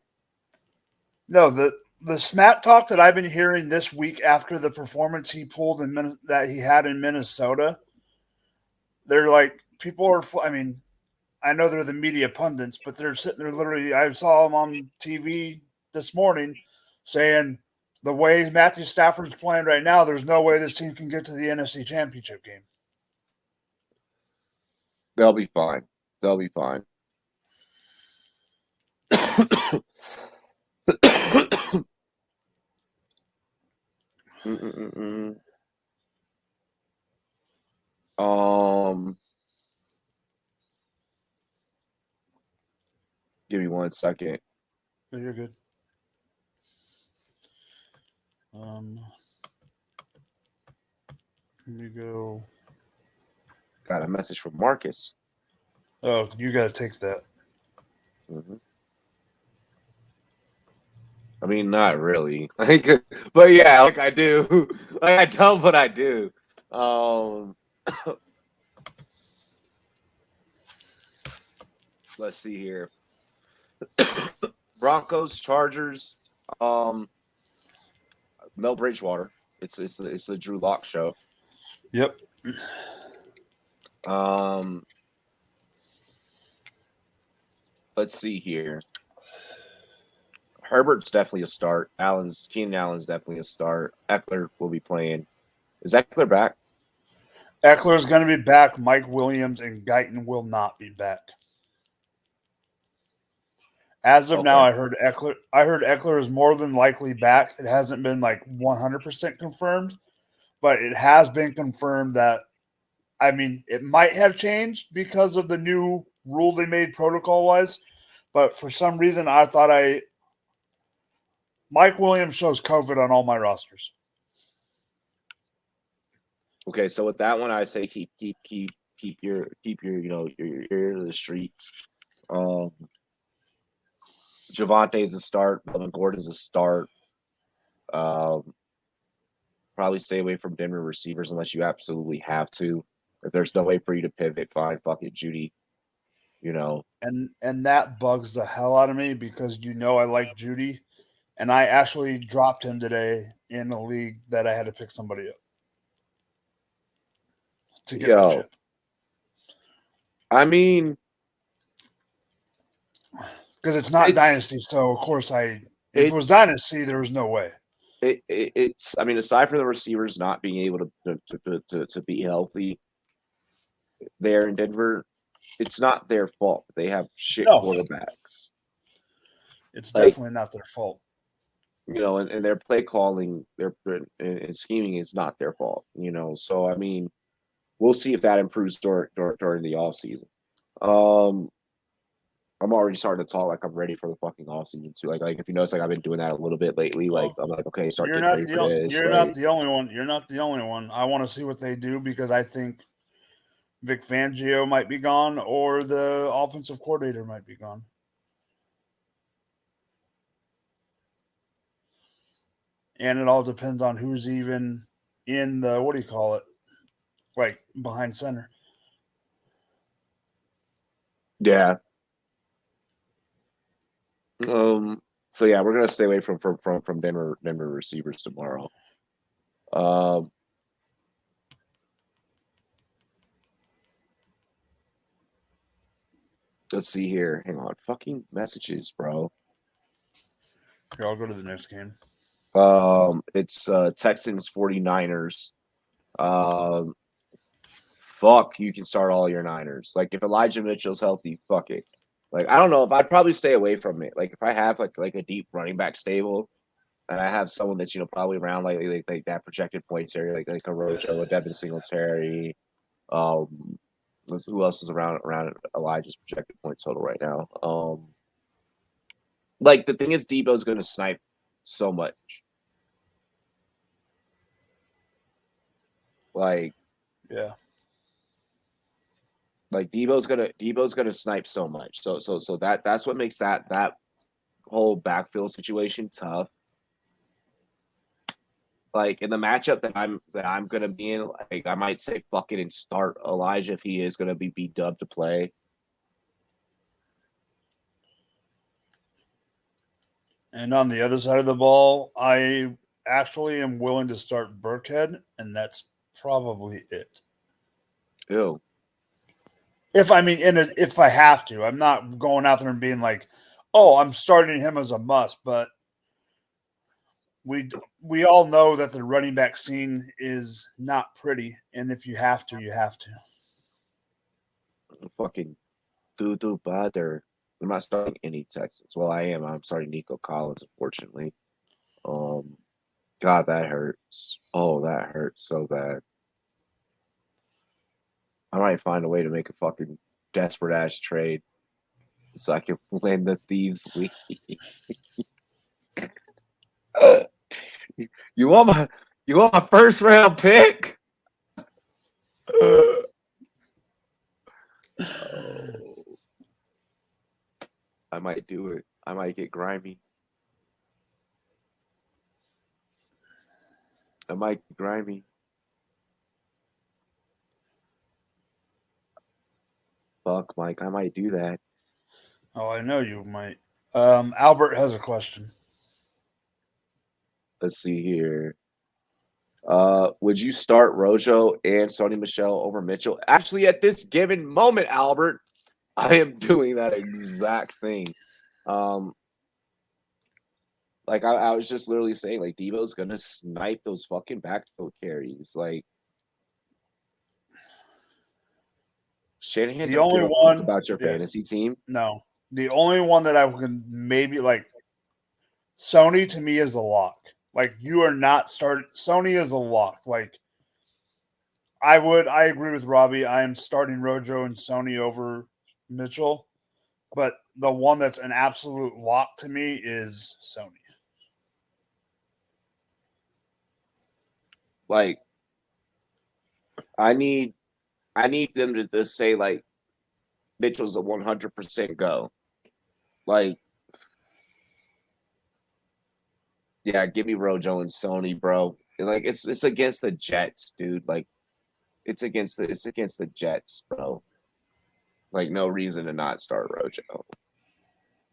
S2: No, the smack talk that I've been hearing this week after the performance he pulled that he had in Minnesota, they're like people are. I mean, I know they're the media pundits, but they're sitting there literally. I saw them on TV this morning saying the way Matthew Stafford's playing right now, there's no way this team can get to the NFC Championship game.
S1: They'll be fine. They'll be fine. Give me 1 second.
S2: Oh, you're good. Let me go.
S1: Got a message from Marcus.
S2: Oh, you got to text that.
S1: Mm-hmm. I mean, not really. But yeah, like I do. Like I don't, but I do. Let's see here. Broncos, Chargers, Mel Bridgewater. It's the Drew Lock show.
S2: Yep.
S1: Let's see here. Herbert's definitely a start. Keenan Allen's definitely a start. Eckler will be playing. Is Eckler back?
S2: Eckler is going to be back. Mike Williams and Guyton will not be back. As of now,
S1: Okay.
S2: I heard Eckler is more than likely back. It hasn't been like 100% confirmed, but it has been confirmed that, I mean, it might have changed because of the new rule they made protocol-wise, but for some reason I thought Mike Williams shows COVID on all my rosters.
S1: Okay, so with that one, I say keep your your ear to the streets. Javante's a start. Melvin Gordon's a start. Probably stay away from Denver receivers unless you absolutely have to. If there's no way for you to pivot, fine, fuck it, Judy.
S2: And that bugs the hell out of me because I like Judy, and I actually dropped him today in a league that I had to pick somebody up to get my chip.
S1: I mean,
S2: because it's not Dynasty, so of course if it was Dynasty, there was no way.
S1: It's I mean, aside from the receivers not being able to be healthy there in Denver, it's not their fault. They have shit quarterbacks.
S2: It's definitely not their fault.
S1: And their play calling, their and scheming is not their fault. So I mean, we'll see if that improves during the offseason. I'm already starting to talk like I'm ready for the fucking offseason too. Like if you notice, like I've been doing that a little bit lately. Like I'm like, okay, start getting ready for this.
S2: You're not the only one. You're not the only one. I want to see what they do because I think Vic Fangio might be gone or the offensive coordinator might be gone. And it all depends on who's even in the, what do you call it? Like behind center.
S1: Yeah. So yeah, we're gonna stay away from Denver receivers tomorrow. Let's see here. Hang on. Fucking messages, bro.
S2: Here, I'll go to the next game.
S1: It's Texans 49ers. Fuck, you can start all your Niners. Like if Elijah Mitchell's healthy, fuck it. Like I don't know if I'd probably stay away from it. Like if I have like a deep running back stable, and I have someone that's probably around like that projected points area, like a Rojo, a Devin Singletary. Who else is around Elijah's projected point total right now? Like the thing is, Debo's going to snipe so much. Like,
S2: yeah.
S1: Like Debo's gonna snipe so much. So that's what makes that whole backfield situation tough. Like in the matchup that I'm gonna be in, like I might say fuck it and start Elijah if he is gonna be dubbed to play.
S2: And on the other side of the ball, I actually am willing to start Burkhead, and that's probably it.
S1: Ew.
S2: If I have to, I'm not going out there and being like, "Oh, I'm starting him as a must." But we all know that the running back scene is not pretty, and if you have to, you have to.
S1: Fucking doo bother. I'm not starting any Texans. Well, I am. I'm starting Nico Collins, unfortunately. God, that hurts. Oh, that hurts so bad. I might find a way to make a fucking desperate ass trade so I can win the Thieves League. You want my first round pick? I might do it. I might get grimy. Fuck, Mike. I might do that.
S2: Oh, I know you might. Albert has a question.
S1: Let's see here. Would you start Rojo and Sony Michel over Mitchell? Actually, at this given moment, Albert, I am doing that exact thing. Like I was just literally saying, like Debo's gonna snipe those fucking backfield carries. Like Shanahan,
S2: the only one
S1: about your fantasy team.
S2: No, The only one that I can maybe like Sony to me is a lock. Like you are not starting. Sony is a lock. Like I agree with Robbie. I am starting Rojo and Sony over Mitchell, but the one that's an absolute lock to me is Sony.
S1: Like, I need them to just say like Mitchell's a 100% go. Like, yeah, give me Rojo and Sony, bro. Like it's against the Jets, dude. Like it's against the Jets, bro. Like no reason to not start Rojo.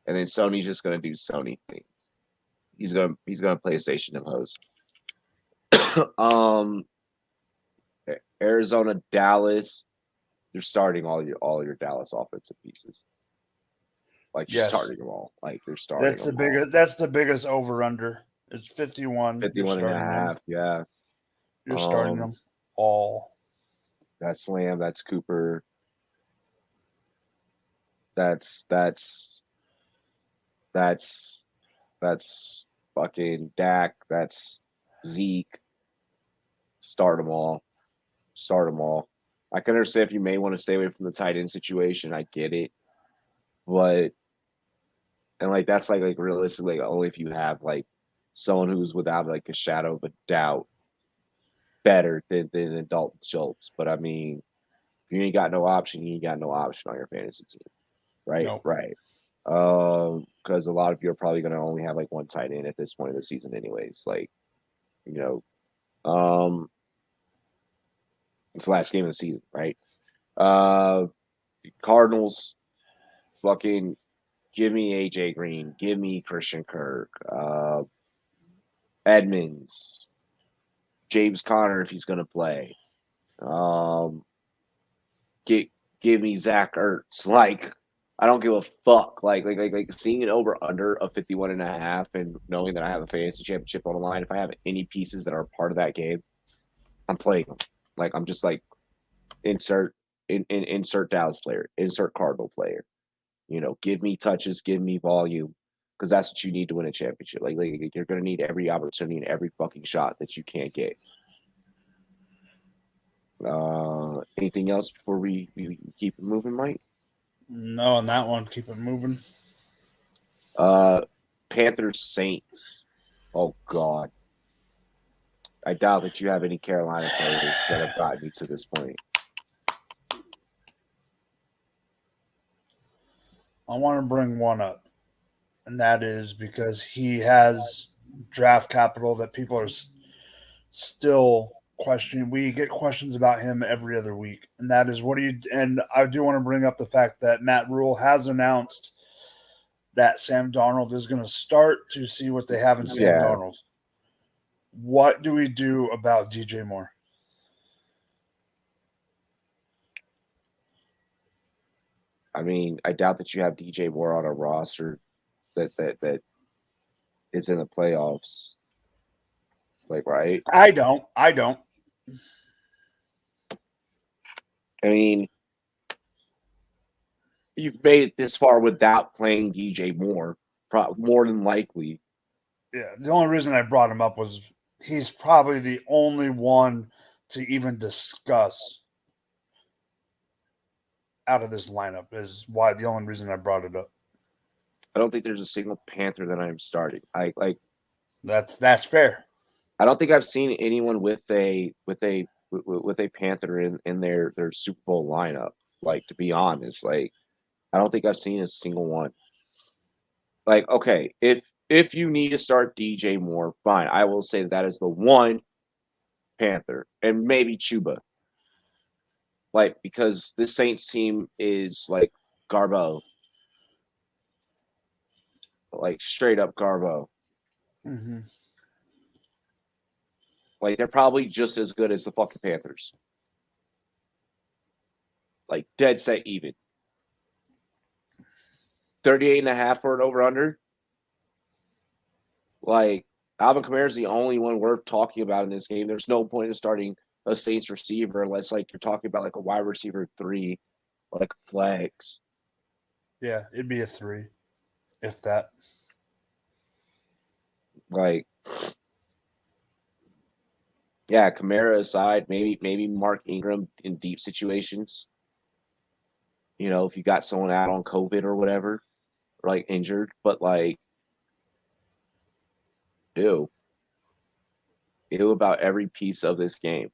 S1: And then Sony's just gonna do Sony things. He's gonna PlayStation them hoes. Arizona, Dallas. You're starting all your Dallas offensive pieces. Like you're starting them all. Like you're starting.
S2: That's the biggest. That's the biggest over under. It's 51.
S1: 51 and a half. Yeah.
S2: You're starting them all.
S1: That's Lamb. That's Cooper. That's fucking Dak. That's Zeke. Start them all. I can understand if you may want to stay away from the tight end situation. I get it, but like that's like realistically only if you have like someone who's without like a shadow of a doubt better than Dalton Schultz. But I mean, if you ain't got no option, you ain't got no option on your fantasy team, right?
S2: Nope.
S1: Right. Because a lot of you are probably going to only have like one tight end at this point of the season, anyways. Like, it's the last game of the season, right? Cardinals, fucking give me AJ Green, give me Christian Kirk, Edmonds, James Conner if he's going to play. Give me Zach Ertz. Like, I don't give a fuck. Like seeing it over under a 51 and a half and knowing that I have a fantasy championship on the line, if I have any pieces that are part of that game, I'm playing them. Like, I'm just like, insert Dallas player, insert Cardinal player. Give me touches, give me volume, because that's what you need to win a championship. Like you're going to need every opportunity and every fucking shot that you can't get. Anything else before we keep it moving, Mike?
S2: No, on that one, keep it moving.
S1: Panthers Saints. Oh God, I doubt that you have any Carolina players that have gotten me to this point.
S2: I want to bring one up, and that is because he has draft capital that people are still questioning. We get questions about him every other week, and that is and I do want to bring up the fact that Matt Rule has announced that Sam Darnold is going to start to see what they have in Sam Darnold. What do we do about DJ Moore?
S1: I mean, I doubt that you have DJ Moore on a roster that is in the playoffs. Like, right?
S2: I don't.
S1: I mean, you've made it this far without playing DJ Moore, more than likely.
S2: Yeah, the only reason I brought him up was he's probably the only one to even discuss out of this lineup is why the only reason I brought it up.
S1: I don't think there's a single Panther that I'm starting.
S2: That's fair.
S1: I don't think I've seen anyone with a Panther in their Super Bowl lineup. Like, to be honest, like I don't think I've seen a single one. Like, okay, if you need to start DJ Moore, fine. I will say that is the one Panther, and maybe Chuba. Like, because this Saints team is like Garbo. Like, straight up Garbo.
S2: Mm-hmm.
S1: Like, they're probably just as good as the fucking Panthers. Like, dead set even. 38.5 for an over-under. Like, Alvin Kamara is the only one worth talking about in this game. There's no point in starting a Saints receiver unless, like, you're talking about, like, a wide receiver 3 or, like, flex.
S2: Yeah, it'd be a 3, if that.
S1: Like, yeah, Kamara aside, maybe Mark Ingram in deep situations. You know, if you got someone out on COVID or whatever, or like injured, but like, ew, ew about every piece of this game.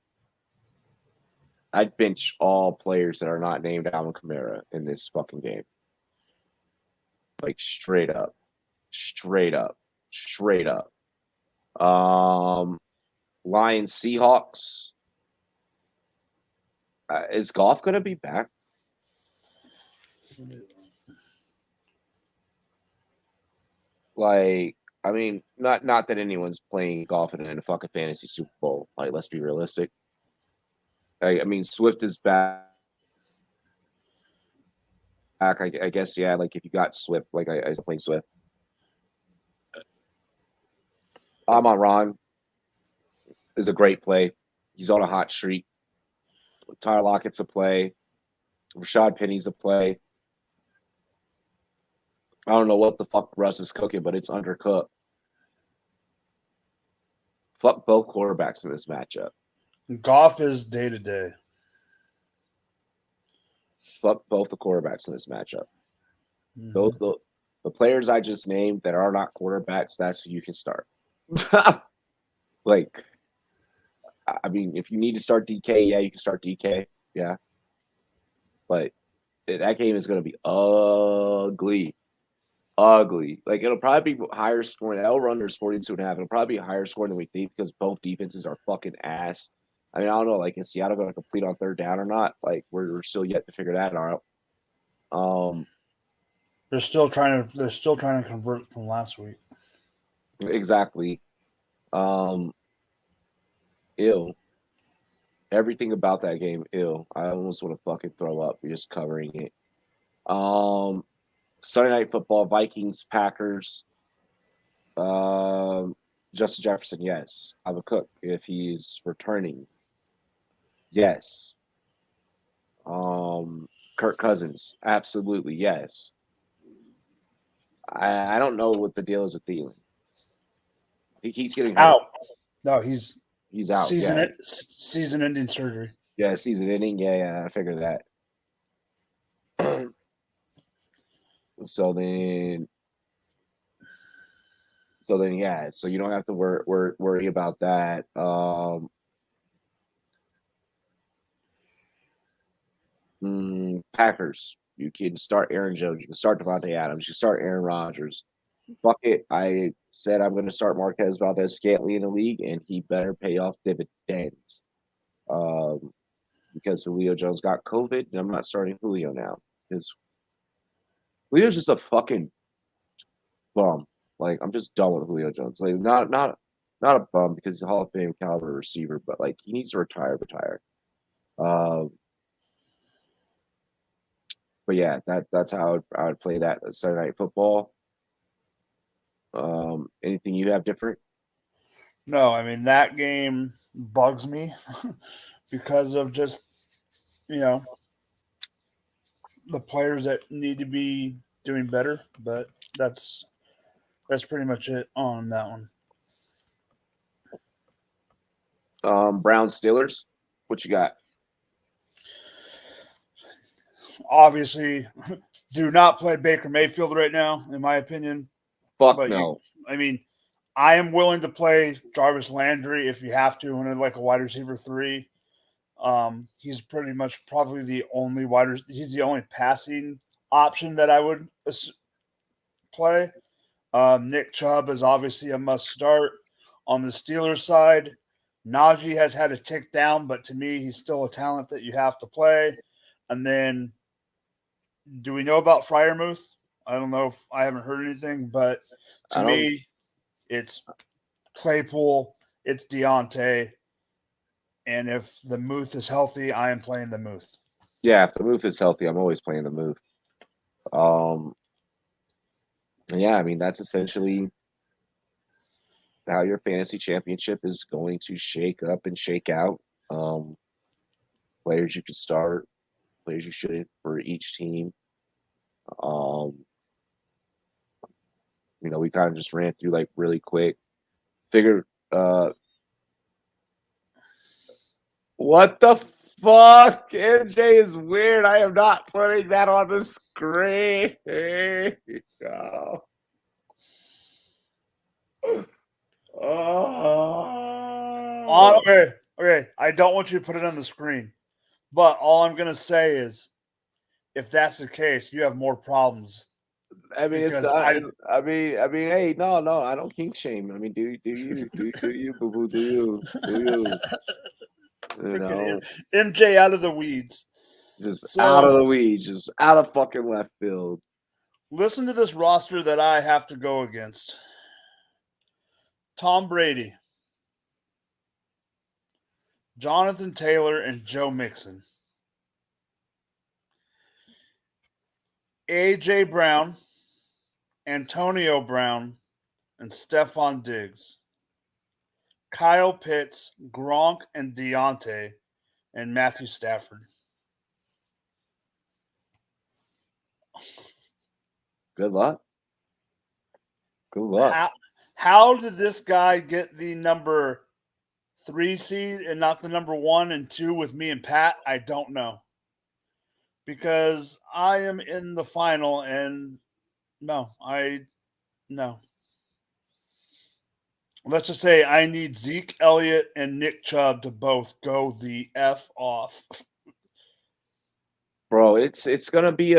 S1: I'd bench all players that are not named Alvin Kamara in this fucking game. Like straight up, straight up, straight up. Lions Seahawks. Is Goff going to be back? Like, I mean, not that anyone's playing golf in a fucking fantasy Super Bowl. Like, let's be realistic. I mean, Swift is back. I guess, yeah. Like, if you got Swift, like I was playing Swift. Ron is a great play. He's on a hot streak. Tyler Lockett's a play. Rashad Penny's a play. I don't know what the fuck Russ is cooking, but it's undercooked. Fuck both quarterbacks in this matchup.
S2: Goff is day to day.
S1: Fuck both the quarterbacks in this matchup. Those the players I just named that are not quarterbacks, that's who you can start. Like, I mean, if you need to start DK, yeah, you can start DK, yeah. But that game is going to be ugly. Ugly. Like, it'll probably be higher scoring. L Runner's 42.5. It'll probably be higher scoring than we think because both defenses are fucking ass. I mean, I don't know, like, is Seattle going to complete on third down or not? Like, we're still yet to figure that out.
S2: They're still trying to convert from last week.
S1: Exactly. Ill. Everything about that game, ill. I almost want to fucking throw up just covering it. Sunday Night Football, Vikings, Packers. Justin Jefferson, yes. Alvin Cook, if he's returning, yes. Kirk Cousins, absolutely, yes. I don't know what the deal is with Thielen. He keeps getting hurt.
S2: Out. No, he's
S1: out.
S2: Season-ending surgery.
S1: Yeah, season ending. Yeah, I figured that. So then, yeah. So you don't have to worry about that. Packers. You can start Aaron Jones. You can start Devontae Adams. You can start Aaron Rodgers. Fuck it. I said I'm going to start Marquez Valdez-Scantling in the league, and he better pay off dividends. Because Julio Jones got COVID, and I'm not starting Julio now because Julio's just a fucking bum. Like, I'm just done with Julio Jones. Like, not a bum because he's a Hall of Fame caliber receiver, but like he needs to retire. But yeah, that's how I would play that Sunday Night Football. Anything you have different?
S2: No, I mean that game bugs me because of just the players that need to be doing better. But that's pretty much it on that one.
S1: Browns Steelers. What you got?
S2: Obviously, do not play Baker Mayfield right now, in my opinion.
S1: Fuck no.
S2: I am willing to play Jarvis Landry if you have to, and like a wide receiver 3. He's pretty much probably the only he's the only passing option that I would play. Nick Chubb is obviously a must start. On the Steelers side, Najee has had a tick down, but to me, he's still a talent that you have to play. And then, do we know about Freiermuth? I don't know if I haven't heard anything, but to me, it's Claypool, it's Deontay, and if the Muth is healthy, I am playing the Muth.
S1: Yeah, if the Muth is healthy, I'm always playing the Muth. Yeah, I mean, that's essentially how your fantasy championship is going to shake up and shake out. Players you could start, players you shouldn't for each team. We kind of just ran through like really quick. Figured, what the fuck? MJ is weird. I am not putting that on the screen. No. Oh.
S2: Okay. I don't want you to put it on the screen, but all I'm gonna say is, if that's the case, you have more problems.
S1: I mean, it's
S2: Because
S1: not. Hey, no, I don't kink shame. I mean, do you, boo boo, do you, you know,
S2: MJ out of the weeds.
S1: just out of
S2: So
S1: the weeds, just out of fucking left field.
S2: listen to this roster that I have to go against: Tom Brady, Jonathan Taylor, and Joe Mixon. AJ Brown, Antonio Brown, and Stephon Diggs. Kyle Pitts, Gronk, and Deontay, and Matthew Stafford.
S1: Good luck. Good luck.
S2: How did this guy get the number 3 seed and not the number 1 and 2 with me and Pat? I don't know. Because I am in the final and no. Let's just say I need Zeke Elliott and Nick Chubb to both go the F off.
S1: Bro, it's gonna be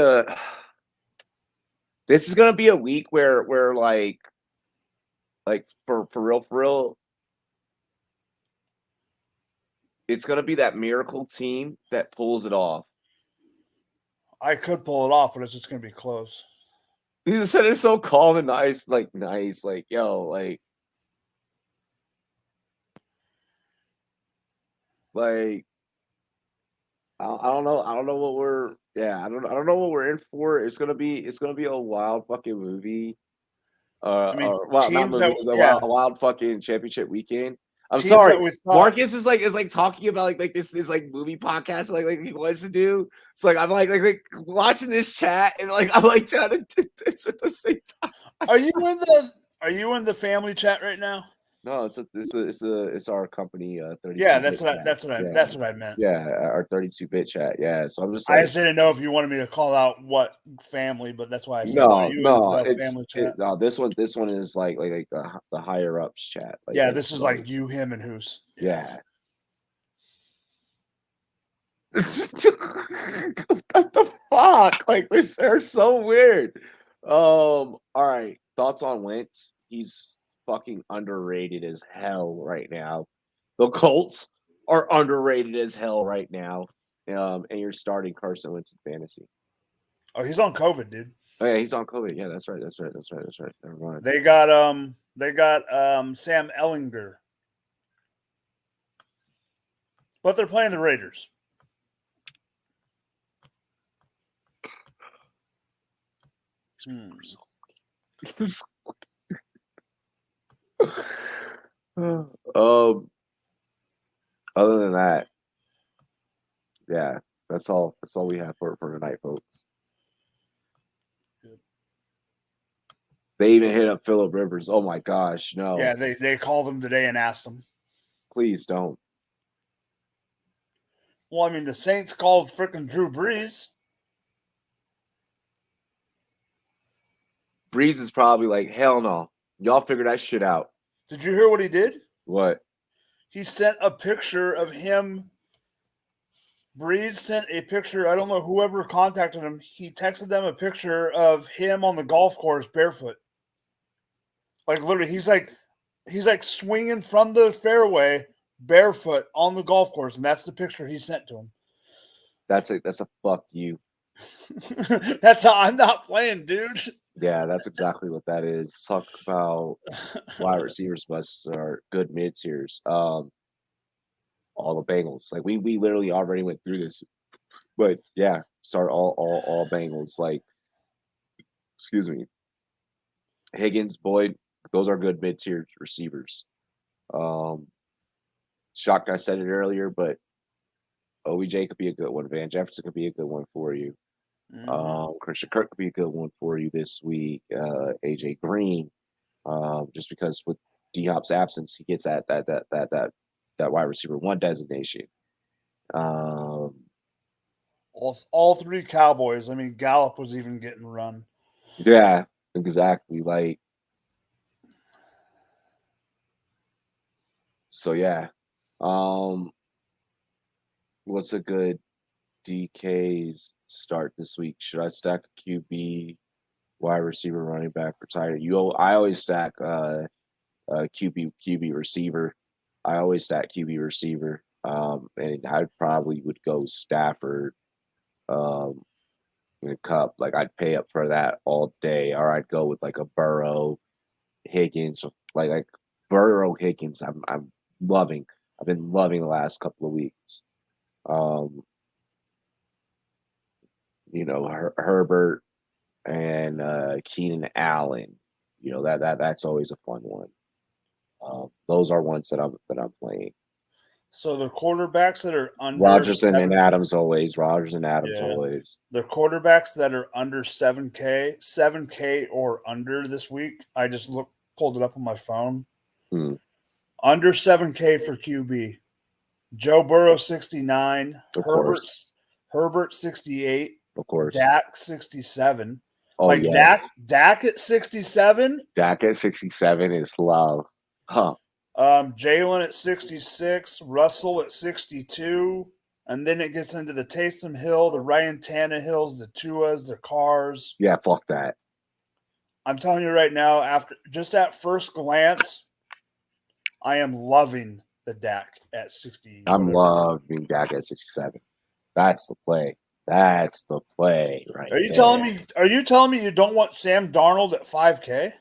S1: this is gonna be a week where like for real, it's gonna be that miracle team that pulls it off.
S2: I could pull it off, but it's just gonna be close.
S1: You said it's so calm and nice, like yo, like I don't know. I don't know what we're I don't know what we're in for. It's gonna be a wild fucking movie. Well, not movie. It's a wild fucking championship weekend. I'm sorry. Marcus is like talking about like this like movie podcast like he wants to do. So like I'm like watching this chat and like I'm like trying to do this at the same time.
S2: Are you in the family chat right now?
S1: No, it's our company 32.
S2: Yeah, that's what I meant.
S1: Yeah, our 32-bit chat. Yeah, so I'm just
S2: I
S1: like,
S2: just didn't know if you wanted me to call out what family, but that's why I said
S1: no,
S2: family chat.
S1: no. This one is like the higher ups chat. Like,
S2: yeah, this is like you, him, and who's.
S1: Yeah. What the fuck? Like this are so weird. All right. Thoughts on Wentz? He's fucking underrated as hell right now. The Colts are underrated as hell right now. And you're starting Carson Wentz in fantasy.
S2: Oh, he's on COVID, dude.
S1: Oh yeah, he's on COVID. Yeah, that's right. Never mind.
S2: They got Sam Ellinger. But they're playing the Raiders.
S1: Other than that, yeah, that's all we have for tonight, folks. They even hit up Phillip Rivers. Oh my gosh, no.
S2: Yeah, they called him today and asked him.
S1: Please don't.
S2: Well, I mean, the Saints called freaking Drew Brees.
S1: Brees is probably like, hell no. Y'all figure that shit out.
S2: Did you hear what he did?
S1: What?
S2: He sent a picture of him. Brees sent a picture. I don't know whoever contacted him. He texted them a picture of him on the golf course barefoot. Like literally, he's like swinging from the fairway barefoot on the golf course, and that's the picture he sent to him.
S1: That's a fuck you.
S2: That's how I'm not playing, dude.
S1: Yeah, that's exactly what that is. Talk about wide receivers busts are good mid tiers. All the Bengals. Like we literally already went through this. But yeah, start all Bengals. Like, excuse me. Higgins, Boyd, those are good mid tier receivers. Shocked I said it earlier, but OBJ could be a good one. Van Jefferson could be a good one for you. Christian Kirk could be a good one for you this week. AJ Green, just because with D Hop's absence, he gets that wide receiver one designation.
S2: All three Cowboys. I mean, Gallup was even getting run.
S1: Yeah, exactly. Like, so yeah. What's a good DK's start this week? Should I stack a QB, wide receiver, running back, or tight end? I always stack QB receiver. I always stack QB receiver. And I probably would go Stafford, in a cup. Like I'd pay up for that all day, or I'd go with like a Burrow, Higgins, like Burrow Higgins. I'm loving. I've been loving the last couple of weeks. Herbert and Keenan Allen. That's always a fun one. Those are ones that I'm playing.
S2: So the quarterbacks that are under
S1: Rodgers and Adams always. Rodgers and Adams always.
S2: The quarterbacks that are under 7K or under this week. I just pulled it up on my phone. Under 7K for QB. Joe Burrow 69. Herbert 68.
S1: Of course.
S2: Dak 67.
S1: Oh, yes.
S2: Dak at 67.
S1: Dak at 67 is love. Huh.
S2: Jalen at 66, Russell at 62, and then it gets into the Taysom Hill, the Ryan Tannehills, the Tuas, the Carrs.
S1: Yeah, fuck that.
S2: I'm telling you right now, after just at first glance, I am loving the Dak at 60.
S1: I'm loving Dak at 67. That's the play. That's the play, right?
S2: Are you telling me you don't want Sam Darnold at 5K?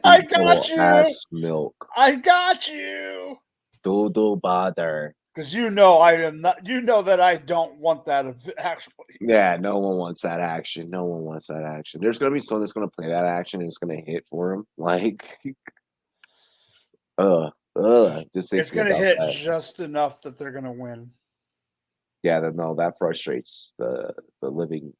S2: I got you.
S1: Ass milk.
S2: I got you.
S1: Do bother.
S2: Because I am not. You know that I don't want that actually.
S1: Yeah, no one wants that action. No one wants that action. There's gonna be someone that's gonna play that action and it's gonna hit for him. Like, just
S2: it's gonna hit just enough that they're gonna win.
S1: Yeah, no, that frustrates the living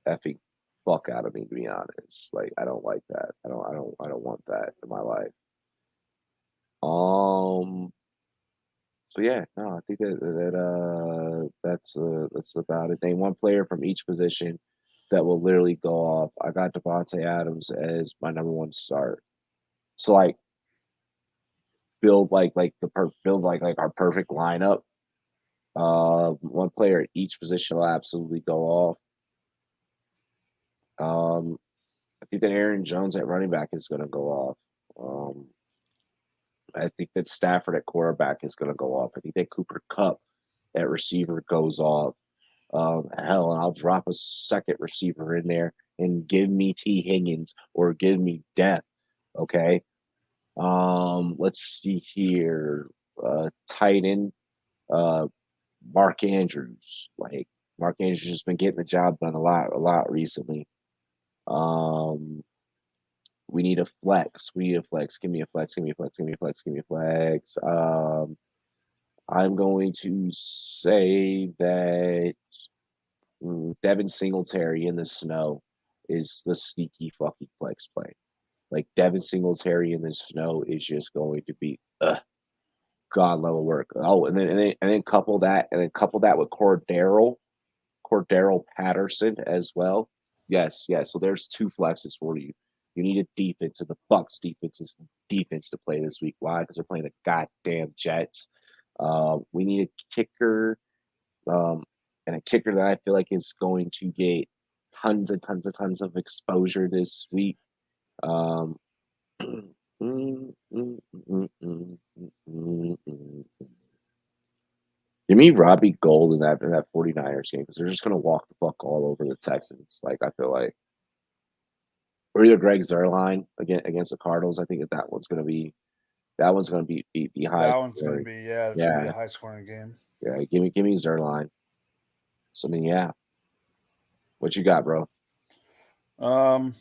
S1: effing fuck out of me, to be honest. Like, I don't like that. I don't want that in my life. So yeah, no, I think that's about it. Name one player from each position that will literally go off. I got Devontae Adams as my number one start. So like build like our perfect lineup. One player at each position will absolutely go off. I think that Aaron Jones at running back is going to go off. I think that Stafford at quarterback is going to go off. I think that Cooper Kupp at receiver goes off. Hell, and I'll drop a second receiver in there and give me T. Higgins or give me Death. Okay. Let's see here. Tight end, Mark Andrews. Like, Mark Andrews has been getting the job done a lot recently. We need a flex. Give me a flex. I'm going to say that Devin Singletary in the snow is the sneaky fucking flex play. Like, Devin Singletary in the snow is just going to be god level work. Oh, and then couple that with Cordero Patterson as well. Yes. So there's two flexes for you. You need a defense, and the Bucs defense is the defense to play this week. Why? Because they're playing the goddamn Jets. We need a kicker, and a kicker that I feel like is going to get tons of exposure this week. Give me Robbie Gold in that 49ers game, because they're just going to walk the fuck all over the Texans. Like, I feel like. Or either Greg Zuerlein against the Cardinals. I think that one's going to be high.
S2: That one's going to be it's going to be a high scoring game.
S1: Yeah, give me Zuerlein. So I mean, yeah. What you got, bro?
S2: I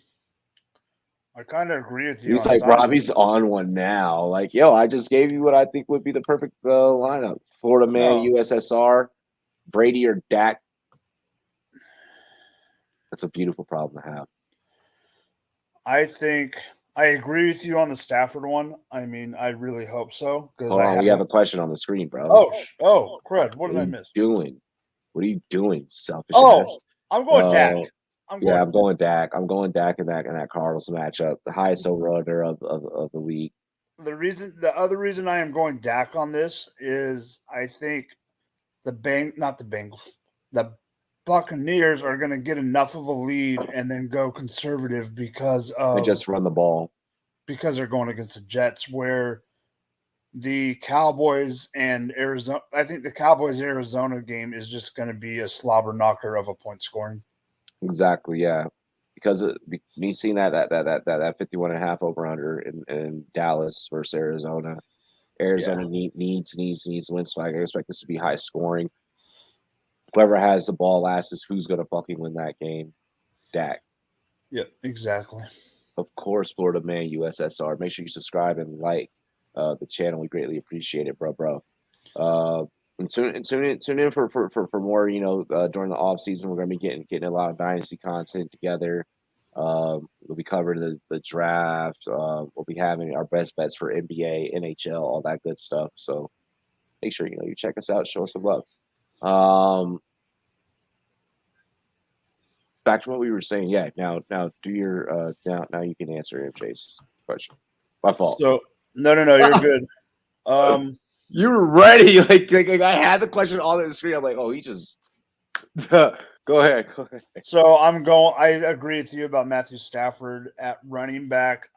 S2: I kind of agree with you.
S1: He's
S2: on
S1: like,
S2: some.
S1: Robbie's on one now. Like, yo, I just gave you what I think would be the perfect lineup. Florida man,
S2: No.
S1: USSR, Brady or Dak. That's a beautiful problem to have.
S2: I think I agree with you on the Stafford one. I mean, I really hope so because
S1: Hold on, we have a question on the screen, bro.
S2: Crud! What did I
S1: What are you
S2: miss?
S1: doing? What are you doing, selfish
S2: Oh,
S1: ass?
S2: I'm going Dak.
S1: I'm going Dak. I'm going Dak in that Cardinals matchup. The highest over-under of the league.
S2: The other reason I am going Dak on this is I think the Buccaneers are going to get enough of a lead and then go conservative because
S1: They just run the ball.
S2: Because they're going against the Jets, where the Cowboys and Arizona, I think the Cowboys Arizona game is just going to be a slobber knocker of a point scoring.
S1: Exactly, yeah. Because me seeing that 51.5 over under in Dallas versus Arizona. Arizona needs wins, so I expect this to be high scoring. Whoever has the ball last is who's going to fucking win that game. Dak.
S2: Yep, exactly.
S1: Of course, Florida man, USSR. Make sure you subscribe and like the channel. We greatly appreciate it, bro. And tune in for more. During the off season, we're gonna be getting a lot of dynasty content together. We'll be covering the draft. We'll be having our best bets for NBA, NHL, all that good stuff. So make sure you check us out, show us some love. Back to what we were saying. Yeah. Now do your now you can answer MJ's question. My fault.
S2: So no, you're good.
S1: You were ready. Like I had the question all on the screen. I'm like, oh, he just go ahead.
S2: So I agree with you about Matthew Stafford at running back.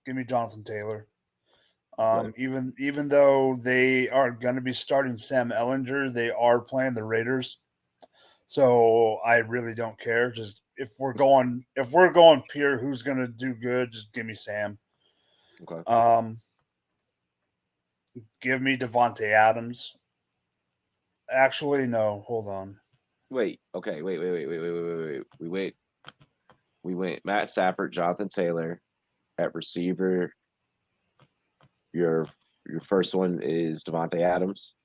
S2: Give me Jonathan Taylor.
S1: Right.
S2: Even though they are going to be starting Sam Ellinger, they are playing the Raiders. So I really don't care. Just if we're going pure, who's going to do good? Just give me Sam.
S1: Okay.
S2: Give me Devontae Adams. Actually, no. Hold on.
S1: Wait. Okay. Wait. We went Matt Stafford, Jonathan Taylor at receiver. Your first one is Devontae Adams.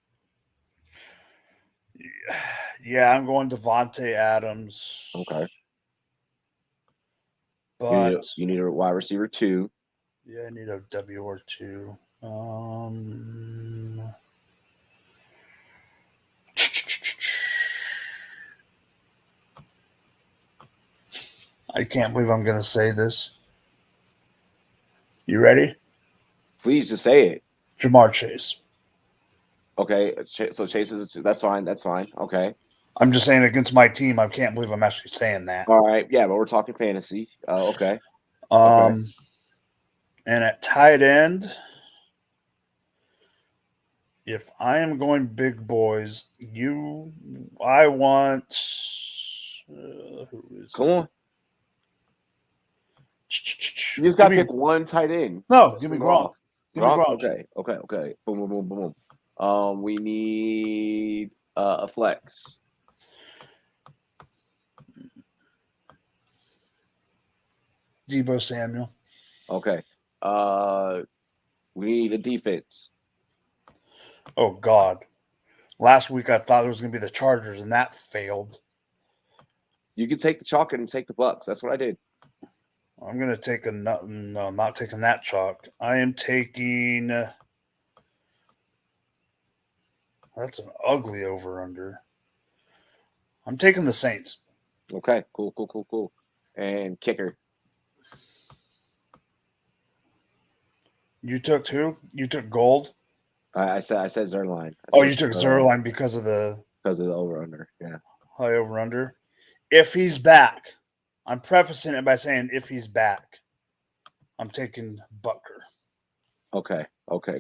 S2: Yeah, I'm going Devontae Adams.
S1: Okay.
S2: But
S1: you need a wide receiver 2.
S2: Yeah, I need a W or 2. I can't believe I'm going to say this. You ready?
S1: Please just say it.
S2: Jamar Chase.
S1: Okay, so Chase is that's fine. Okay.
S2: I'm just saying against my team. I can't believe I'm actually saying that.
S1: All right, yeah, but we're talking fantasy. Okay.
S2: And at tight end, if I am going big boys, I want.
S1: Come on. You just got to pick one tight end.
S2: No, give me Gronk.
S1: Okay. Boom. We need a flex.
S2: Debo Samuel.
S1: Okay. We need a defense.
S2: Oh, God. Last week I thought it was going to be the Chargers, and that failed.
S1: You can take the chalk and take the Bucks. That's what I did.
S2: I'm going to take no, I'm not taking that chalk. I am taking. That's an ugly over-under. I'm taking the Saints.
S1: Okay, cool. And kicker.
S2: You took who? You took Gold?
S1: I said Zerline.
S2: You took Zerline because of the
S1: over-under. Yeah.
S2: High over-under. If he's back, I'm prefacing it by saying if he's back, I'm taking Butker.
S1: Okay.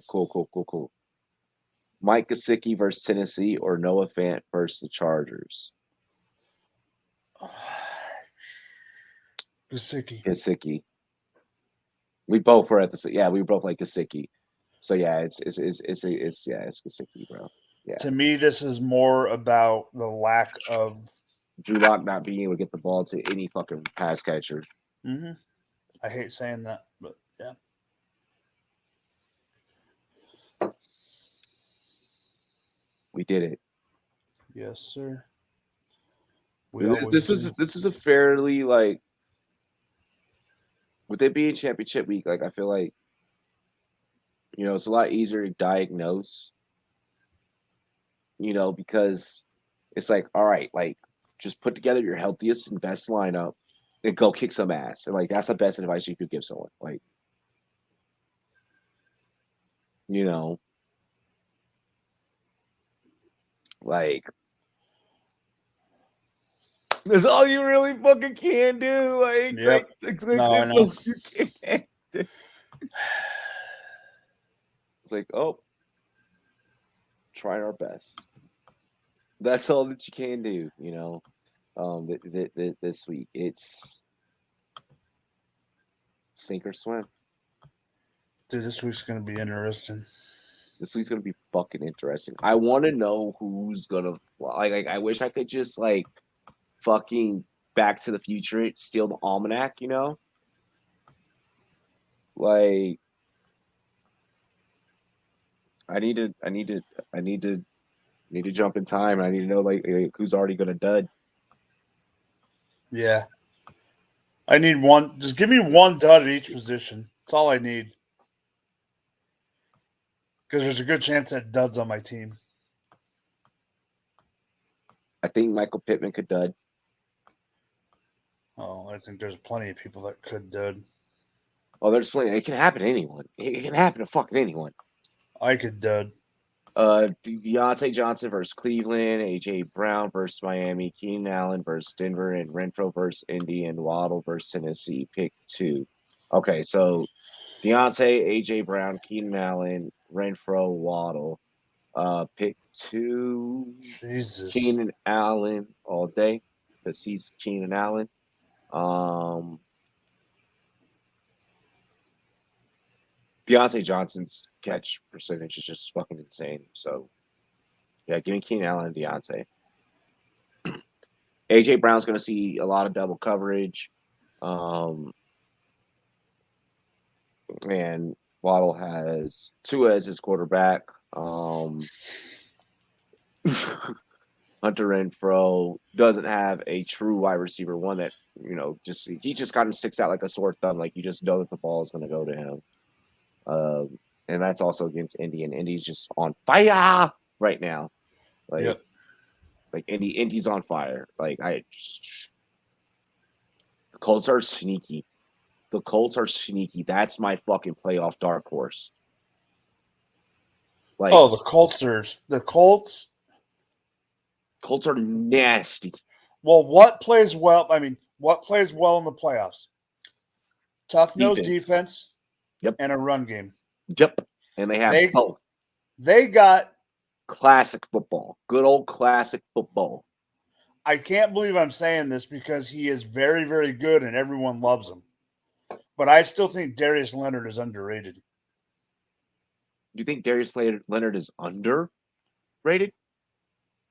S1: Cool. Mike Gesicki versus Tennessee or Noah Fant versus the Chargers? Gesicki. We both were at we both like Gesicki. So yeah, it's Gesicki, bro. Yeah.
S2: To me, this is more about the lack of
S1: Drew Lock not being able to get the ball to any fucking pass catcher.
S2: Mm-hmm. I hate saying that, but yeah.
S1: We did it.
S2: Yes, sir.
S1: This is a fairly like, with it being championship week, like I feel like, it's a lot easier to diagnose, because it's like, all right, like just put together your healthiest and best lineup and go kick some ass. And like that's the best advice you could give someone. Like, like that's all you really fucking can do. Like,
S2: yep. No, I know.
S1: You can't. It's like, oh, trying our best. That's all that you can do, this week. It's sink or swim.
S2: Dude, this week's going to be interesting.
S1: This week's going to be fucking interesting. I want to know who's going to, like, I wish I could just, like, fucking Back to the Future it, steal the almanac, Like, I need to jump in time. I need to know like who's already gonna dud.
S2: Yeah. I need one. Just give me one dud at each position. That's all I need. Because there's a good chance that dud's on my team.
S1: I think Michael Pittman could dud.
S2: Oh, I think there's plenty of people that could dud.
S1: Oh, there's plenty. It can happen to anyone. It can happen to fucking anyone.
S2: I could dud.
S1: Deontay Johnson versus Cleveland, AJ Brown versus Miami, Keenan Allen versus Denver, and Renfro versus Indy, and Waddle versus Tennessee. Pick 2. Okay, so Deontay, AJ Brown, Keenan Allen, Renfro, Waddle. Pick 2.
S2: Jesus.
S1: Keenan Allen all day because he's Keenan Allen. Deontay Johnson's catch percentage is just fucking insane. So, yeah, give me Keenan Allen and Deontay. AJ Brown's going to see a lot of double coverage. And Waddle has Tua as his quarterback. Hunter Renfro doesn't have a true wide receiver, one that, he just kind of sticks out like a sore thumb. Like, you just know that the ball is going to go to him. And that's also against Indy, and Indy's just on fire right now. Like,
S2: yep.
S1: Like Indy's on fire. Like the Colts are sneaky. The Colts are sneaky. That's my fucking playoff dark horse. Like,
S2: the Colts
S1: are nasty.
S2: Well, what plays well in the playoffs? Tough-nosed defense.
S1: Yep.
S2: And a run game.
S1: Yep. And they have both.
S2: They got
S1: classic football. Good old classic football.
S2: I can't believe I'm saying this because he is very, very good and everyone loves him. But I still think Darius Leonard is underrated.
S1: Do you think Darius Leonard is underrated?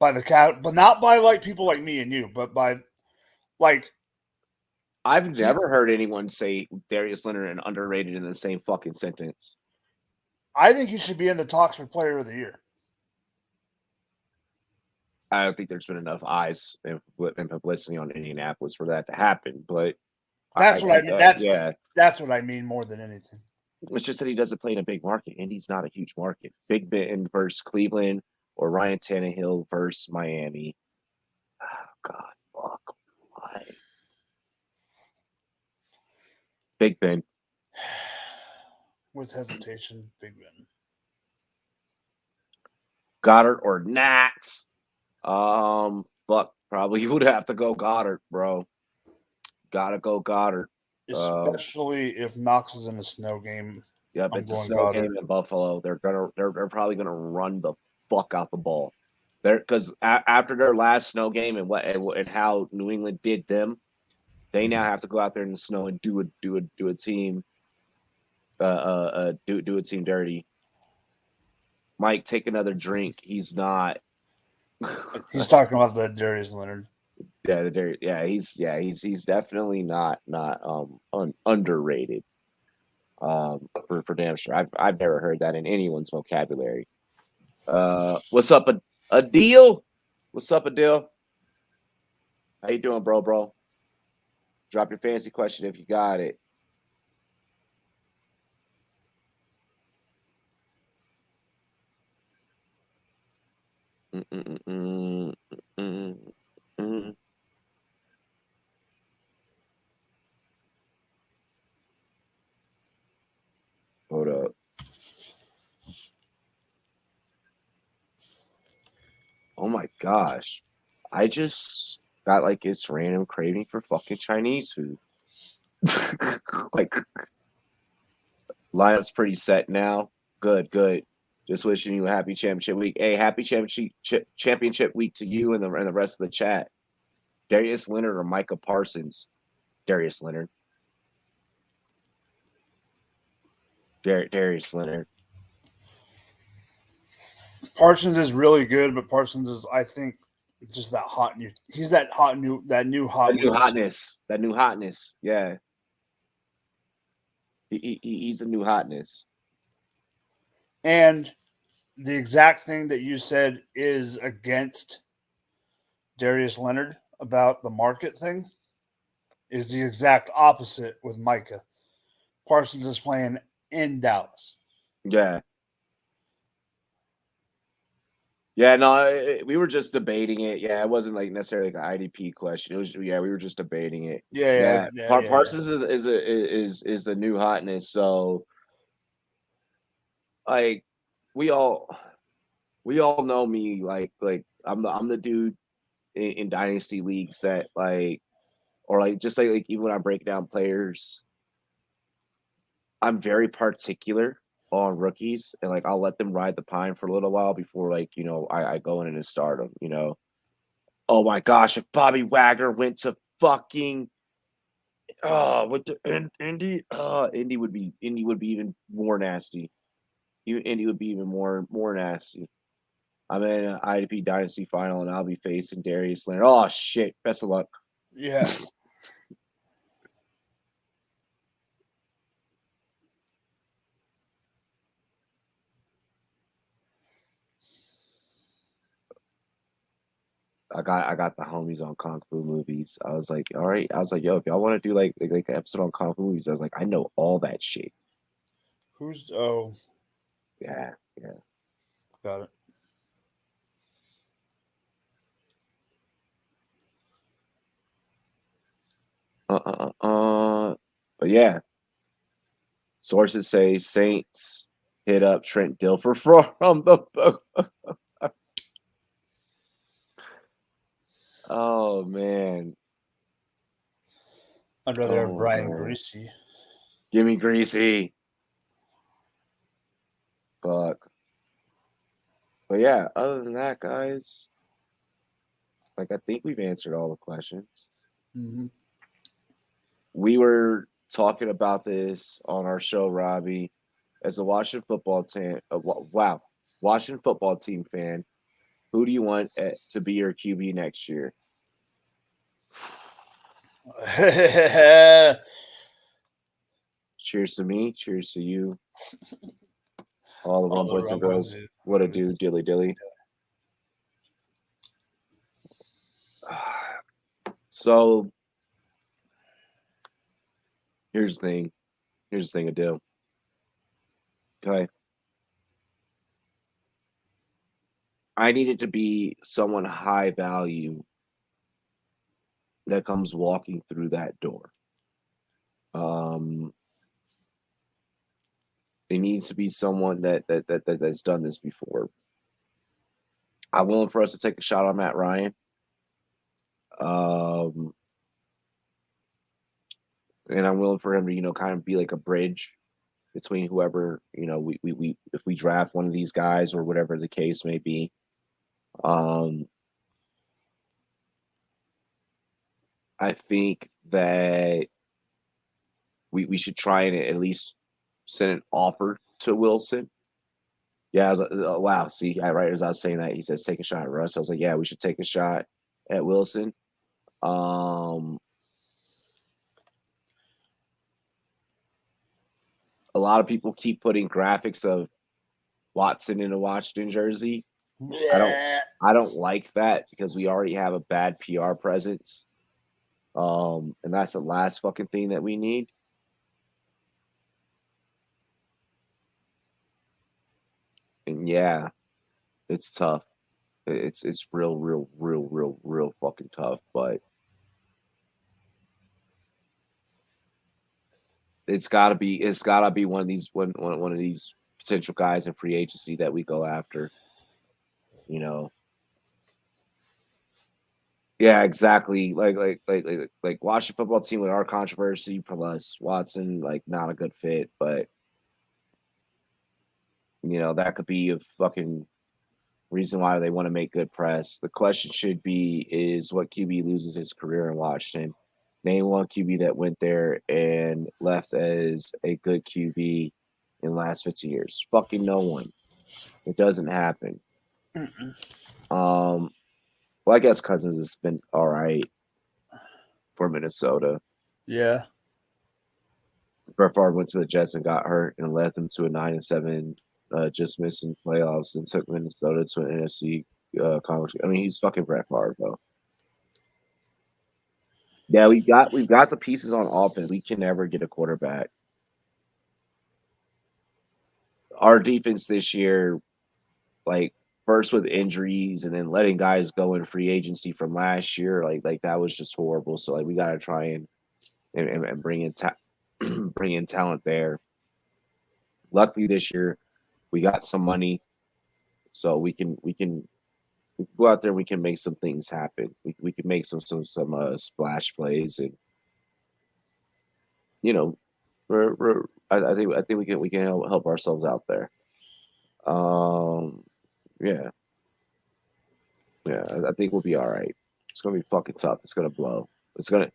S2: By the count, but not by like people like me and you, but by like
S1: I've never heard anyone say Darius Leonard and underrated in the same fucking sentence.
S2: I think he should be in the talks for Player of the Year.
S1: I don't think there's been enough eyes and publicity on Indianapolis for that to happen, but
S2: that's what I mean. That's what I mean more than anything.
S1: It's just that he doesn't play in a big market. Indy's not a huge market. Big Ben versus Cleveland or Ryan Tannehill versus Miami. Oh, God, fuck. Why? Big Ben.
S2: With hesitation, Big Ben.
S1: Goddard or Knox? Fuck. Probably would have to go Goddard, bro. Gotta go Goddard.
S2: Especially if Knox is in a snow game.
S1: Yep, it's a snow game in Buffalo. They're probably gonna run the fuck out the ball. Because after their last snow game and how New England did them, they now have to go out there in the snow and do a team do a team dirty. Mike, take another drink. He's not.
S2: He's talking about the Darius Leonard.
S1: He's definitely not underrated. For damn sure. I've never heard that in anyone's vocabulary. What's up, a deal? What's up, a deal? How you doing, bro? Drop your fancy question if you got it. Hold up. Oh my gosh. I just got like this random craving for fucking Chinese food. Like, lineup's pretty set now. Good. Just wishing you a happy championship week. Hey, happy championship week to you and the rest of the chat. Darius Leonard or Micah Parsons? Darius Leonard. Darius Leonard.
S2: Parsons is really good, but Parsons is, I think, just that hot new. He's that new hotness.
S1: That new hotness. Yeah. He's the new hotness.
S2: And the exact thing that you said is against Darius Leonard about the market thing is the exact opposite with Micah. Parsons is playing in Dallas.
S1: Yeah. Yeah, no, we were just debating it. Yeah, it wasn't like necessarily like an IDP question. It was, we were just debating it.
S2: Yeah.
S1: Parsons is the new hotness. So, like, we all know me. Like I'm the dude in dynasty leagues that like, or like just like even when I break down players, I'm very particular on rookies, and like I'll let them ride the pine for a little while before like I go in and start them. Oh my gosh, if Bobby Wagner went to fucking Indy, Indy would be even more nasty. Indy would be even more nasty. I'm in an IDP Dynasty final, and I'll be facing Darius Leonard. Oh shit! Best of luck.
S2: Yeah.
S1: I got the homies on Kung Fu movies. I was like, all right. I was like, yo, if y'all want to do like an episode on Kung Fu movies, I was like, I know all that shit. Yeah.
S2: Got it.
S1: But yeah. Sources say Saints hit up Trent Dilfer from the boat. Oh man.
S2: I'd rather have Brian Greasy.
S1: Give me Greasy. Fuck. But yeah, other than that, guys, like I think we've answered all the questions.
S2: Mm-hmm.
S1: We were talking about this on our show, Robbie, as a Washington football team. Washington football team fan. Who do you want to be your QB next year? Cheers to me. Cheers to you. All the Rumboyz and girls. What a dude, dilly. So here's the thing. Here's the thing to do. Okay. I need it to be someone high value that comes walking through that door. It needs to be someone that's done this before. I'm willing for us to take a shot on Matt Ryan. And I'm willing for him to, kind of be like a bridge between whoever, we if we draft one of these guys or whatever the case may be. I think that we should try and at least send an offer to Wilson. Yeah, I was like, oh, wow. See, right as I was saying that, he says take a shot at Russ. I was like, yeah, we should take a shot at Wilson. A lot of people keep putting graphics of Watson in a Washington jersey. I don't like that because we already have a bad PR presence. And that's the last fucking thing that we need. And yeah, it's tough. It's real fucking tough, but it's gotta be one of these potential guys in free agency that we go after. You know. Yeah, exactly. Like Washington football team with our controversy plus Watson, like not a good fit, but that could be a fucking reason why they want to make good press. The question should be is what QB loses his career in Washington. Name one QB that went there and left as a good QB in the last 50 years. Fucking no one. It doesn't happen. Well, I guess Cousins has been all right for Minnesota.
S2: Yeah.
S1: Brett Favre went to the Jets and got hurt and led them to a 9-7, just missing playoffs, and took Minnesota to an NFC conference. I mean, he's fucking Brett Favre, though. Yeah, we've got the pieces on offense. We can never get a quarterback. Our defense this year, like first with injuries and then letting guys go in free agency from last year, like that was just horrible. So like we got to try and bring in bring in talent there. Luckily this year we got some money, so we can go out there. We can make some things happen. We can make some splash plays, and I think we can help ourselves out there. Yeah, I think we'll be all right. It's gonna be fucking tough. It's gonna blow. It's gonna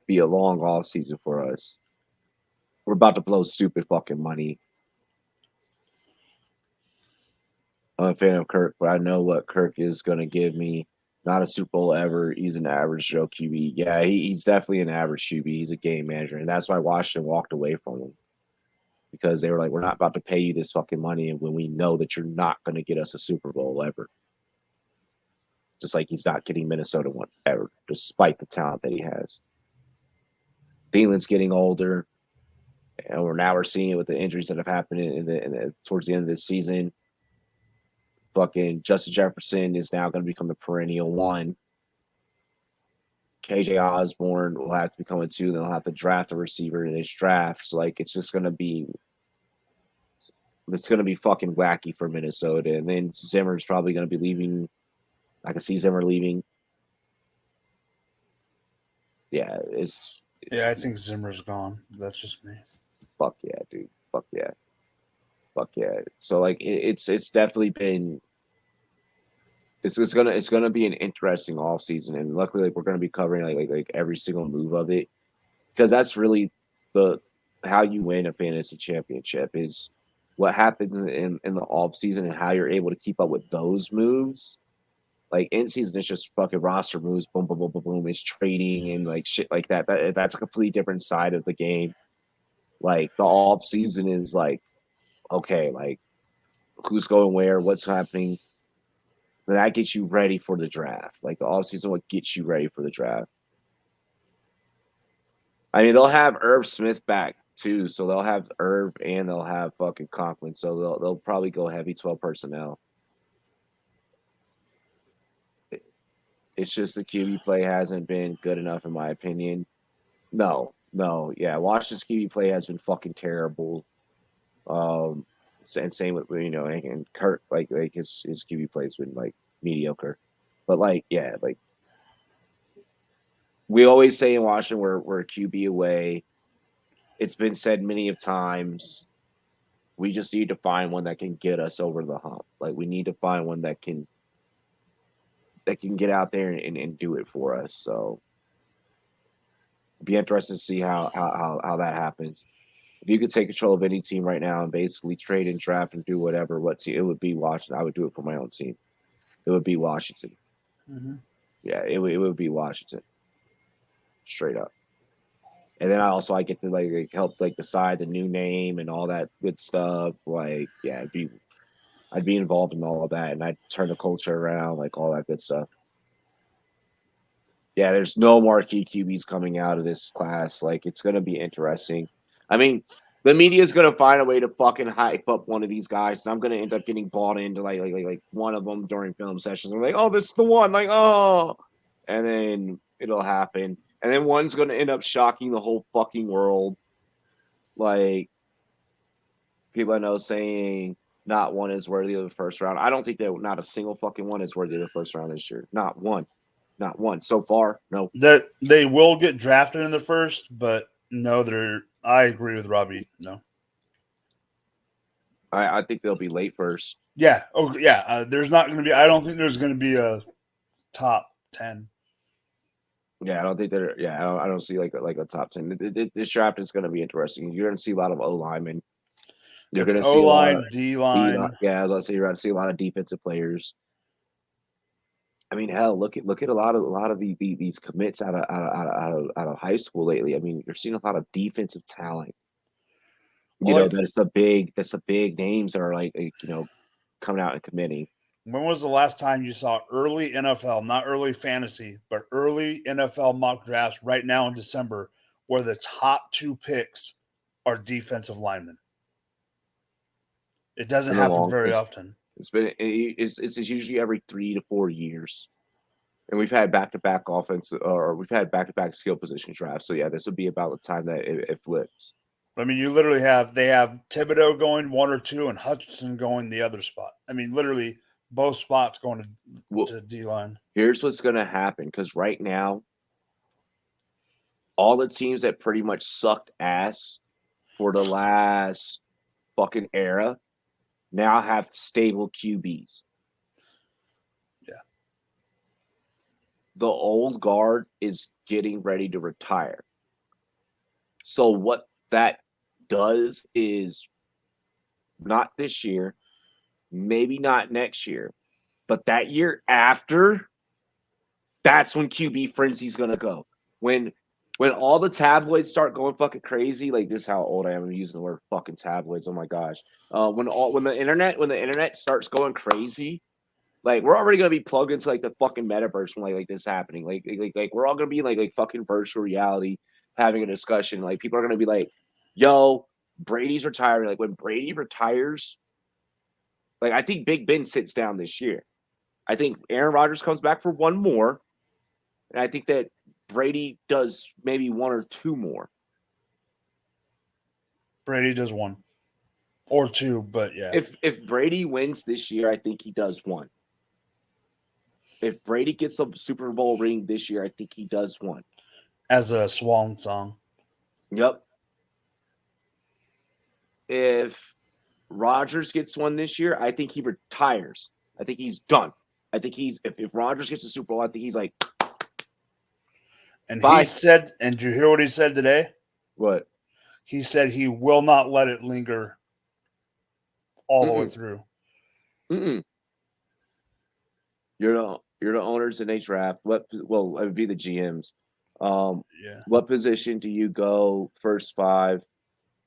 S1: be a long off season for us. We're about to blow stupid fucking money. I'm a fan of Kirk, but I know what Kirk is gonna give me. Not a Super Bowl ever. He's an average Joe QB. Yeah, he's definitely an average QB. He's a game manager, and that's why Washington walked away from him. Because they were like, we're not about to pay you this fucking money, and when we know that you're not going to get us a Super Bowl ever. Just like he's not getting Minnesota one ever, despite the talent that he has. Thielen's getting older, and we're seeing it with the injuries that have happened towards the end of this season. Fucking Justin Jefferson is now going to become the perennial one. KJ Osborne will have to become a 2. They'll have to draft a receiver in this draft. So like it's going to be fucking wacky for Minnesota. And then Zimmer's probably going to be leaving. I can see Zimmer leaving. Yeah,
S2: I think Zimmer's gone. That's just me.
S1: Fuck yeah, dude. Fuck yeah. So like it's definitely been. It's gonna be an interesting off season, and luckily like we're gonna be covering like every single move of it, because that's really how you win a fantasy championship is what happens in the off season and how you're able to keep up with those moves. Like in season, it's just fucking roster moves, boom, boom, boom, boom, boom. It's trading and like shit like that. That's a completely different side of the game. Like the off season is like, okay, like who's going where, what's happening. That gets you ready for the draft. Like the offseason, what gets you ready for the draft. I mean, they'll have Irv Smith back too, so they'll have Irv and they'll have fucking Conklin. So they'll probably go heavy 12 personnel. It's just the QB play hasn't been good enough, in my opinion. No, yeah, Washington's QB play has been fucking terrible. And same with and Kurt, like his QB play has been like mediocre, but like yeah, like we always say in Washington, we're a QB away. It's been said many of times. We just need to find one that can get us over the hump. Like we need to find one that can get out there and do it for us. So it'd be interesting to see how that happens. If you could take control of any team right now and basically trade and draft and do whatever, it would be Washington. I would do it for my own team. It would be Washington.
S2: Mm-hmm.
S1: Yeah, it would be Washington, straight up. And then I get to like help like decide the new name and all that good stuff. Like, yeah, I'd be involved in all of that, and I'd turn the culture around, like all that good stuff. Yeah, there's no marquee QBs coming out of this class. Like, it's gonna be interesting. I mean, the media is gonna find a way to fucking hype up one of these guys, and I'm gonna end up getting bought into like one of them during film sessions. I'm like, oh, this is the one. Like, oh, and then it'll happen, and then one's gonna end up shocking the whole fucking world. Like, people I know saying not one is worthy of the first round. I don't think that not a single fucking one is worthy of the first round this year. Not one. Not one. So far, no.
S2: That they will get drafted in the first, but no, I agree with Robbie. No.
S1: I think they'll be late first.
S2: Yeah. Oh, yeah. There's not going to be. I don't think there's going to be a top 10.
S1: Yeah, I don't think they're. Yeah, I don't see like a top 10. This draft is going to be interesting. You're going to see a lot of O linemen. You're going to see
S2: O-line, D-line.
S1: Yeah, I was going to say you're going to see a lot of defensive players. I mean, hell, look at a lot of these commits out of high school lately. I mean, you're seeing a lot of defensive talent. That's the big names that are like coming out and committing.
S2: When was the last time you saw early NFL, not early fantasy, but early NFL mock drafts right now in December, where the top 2 picks are defensive linemen? It doesn't happen very often.
S1: It's usually every 3 to 4 years, and we've had back-to-back offense, or we've had back-to-back skill position drafts. So yeah, this would be about the time that it flips.
S2: I mean, you literally have Thibodeau going 1 or 2 and Hutchinson going the other spot. I mean, literally both spots going to D-line.
S1: Here's what's going to happen, because right now, all the teams that pretty much sucked ass for the last fucking era now have stable QBs.
S2: Yeah.
S1: The old guard is getting ready to retire. So what that does is, not this year, maybe not next year, but that year after, that's when QB frenzy is gonna go. When all the tabloids start going fucking crazy, like, this is how old I am. I'm using the word fucking tabloids. Oh my gosh. When the internet starts going crazy, like, we're already gonna be plugged into like the fucking metaverse when like this is happening. Like we're all gonna be like fucking virtual reality having a discussion. Like, people are gonna be like, yo, Brady's retiring. Like, when Brady retires, like, I think Big Ben sits down this year. I think Aaron Rodgers comes back for one more. And I think that Brady does maybe 1 or 2 more.
S2: Brady does 1 or 2, but yeah.
S1: If Brady wins this year, I think he does 1. If Brady gets a Super Bowl ring this year, I think he does 1.
S2: As a swan song.
S1: Yep. If Rodgers gets 1 this year, I think he retires. I think he's done. I think if Rodgers gets a Super Bowl, I think he's like,
S2: and
S1: bye.
S2: He said, and did you hear what he said today?
S1: What?
S2: He said he will not let it linger all the way through.
S1: You're the owners in a draft. It would be the GMs.
S2: Yeah.
S1: What position do you go first 5?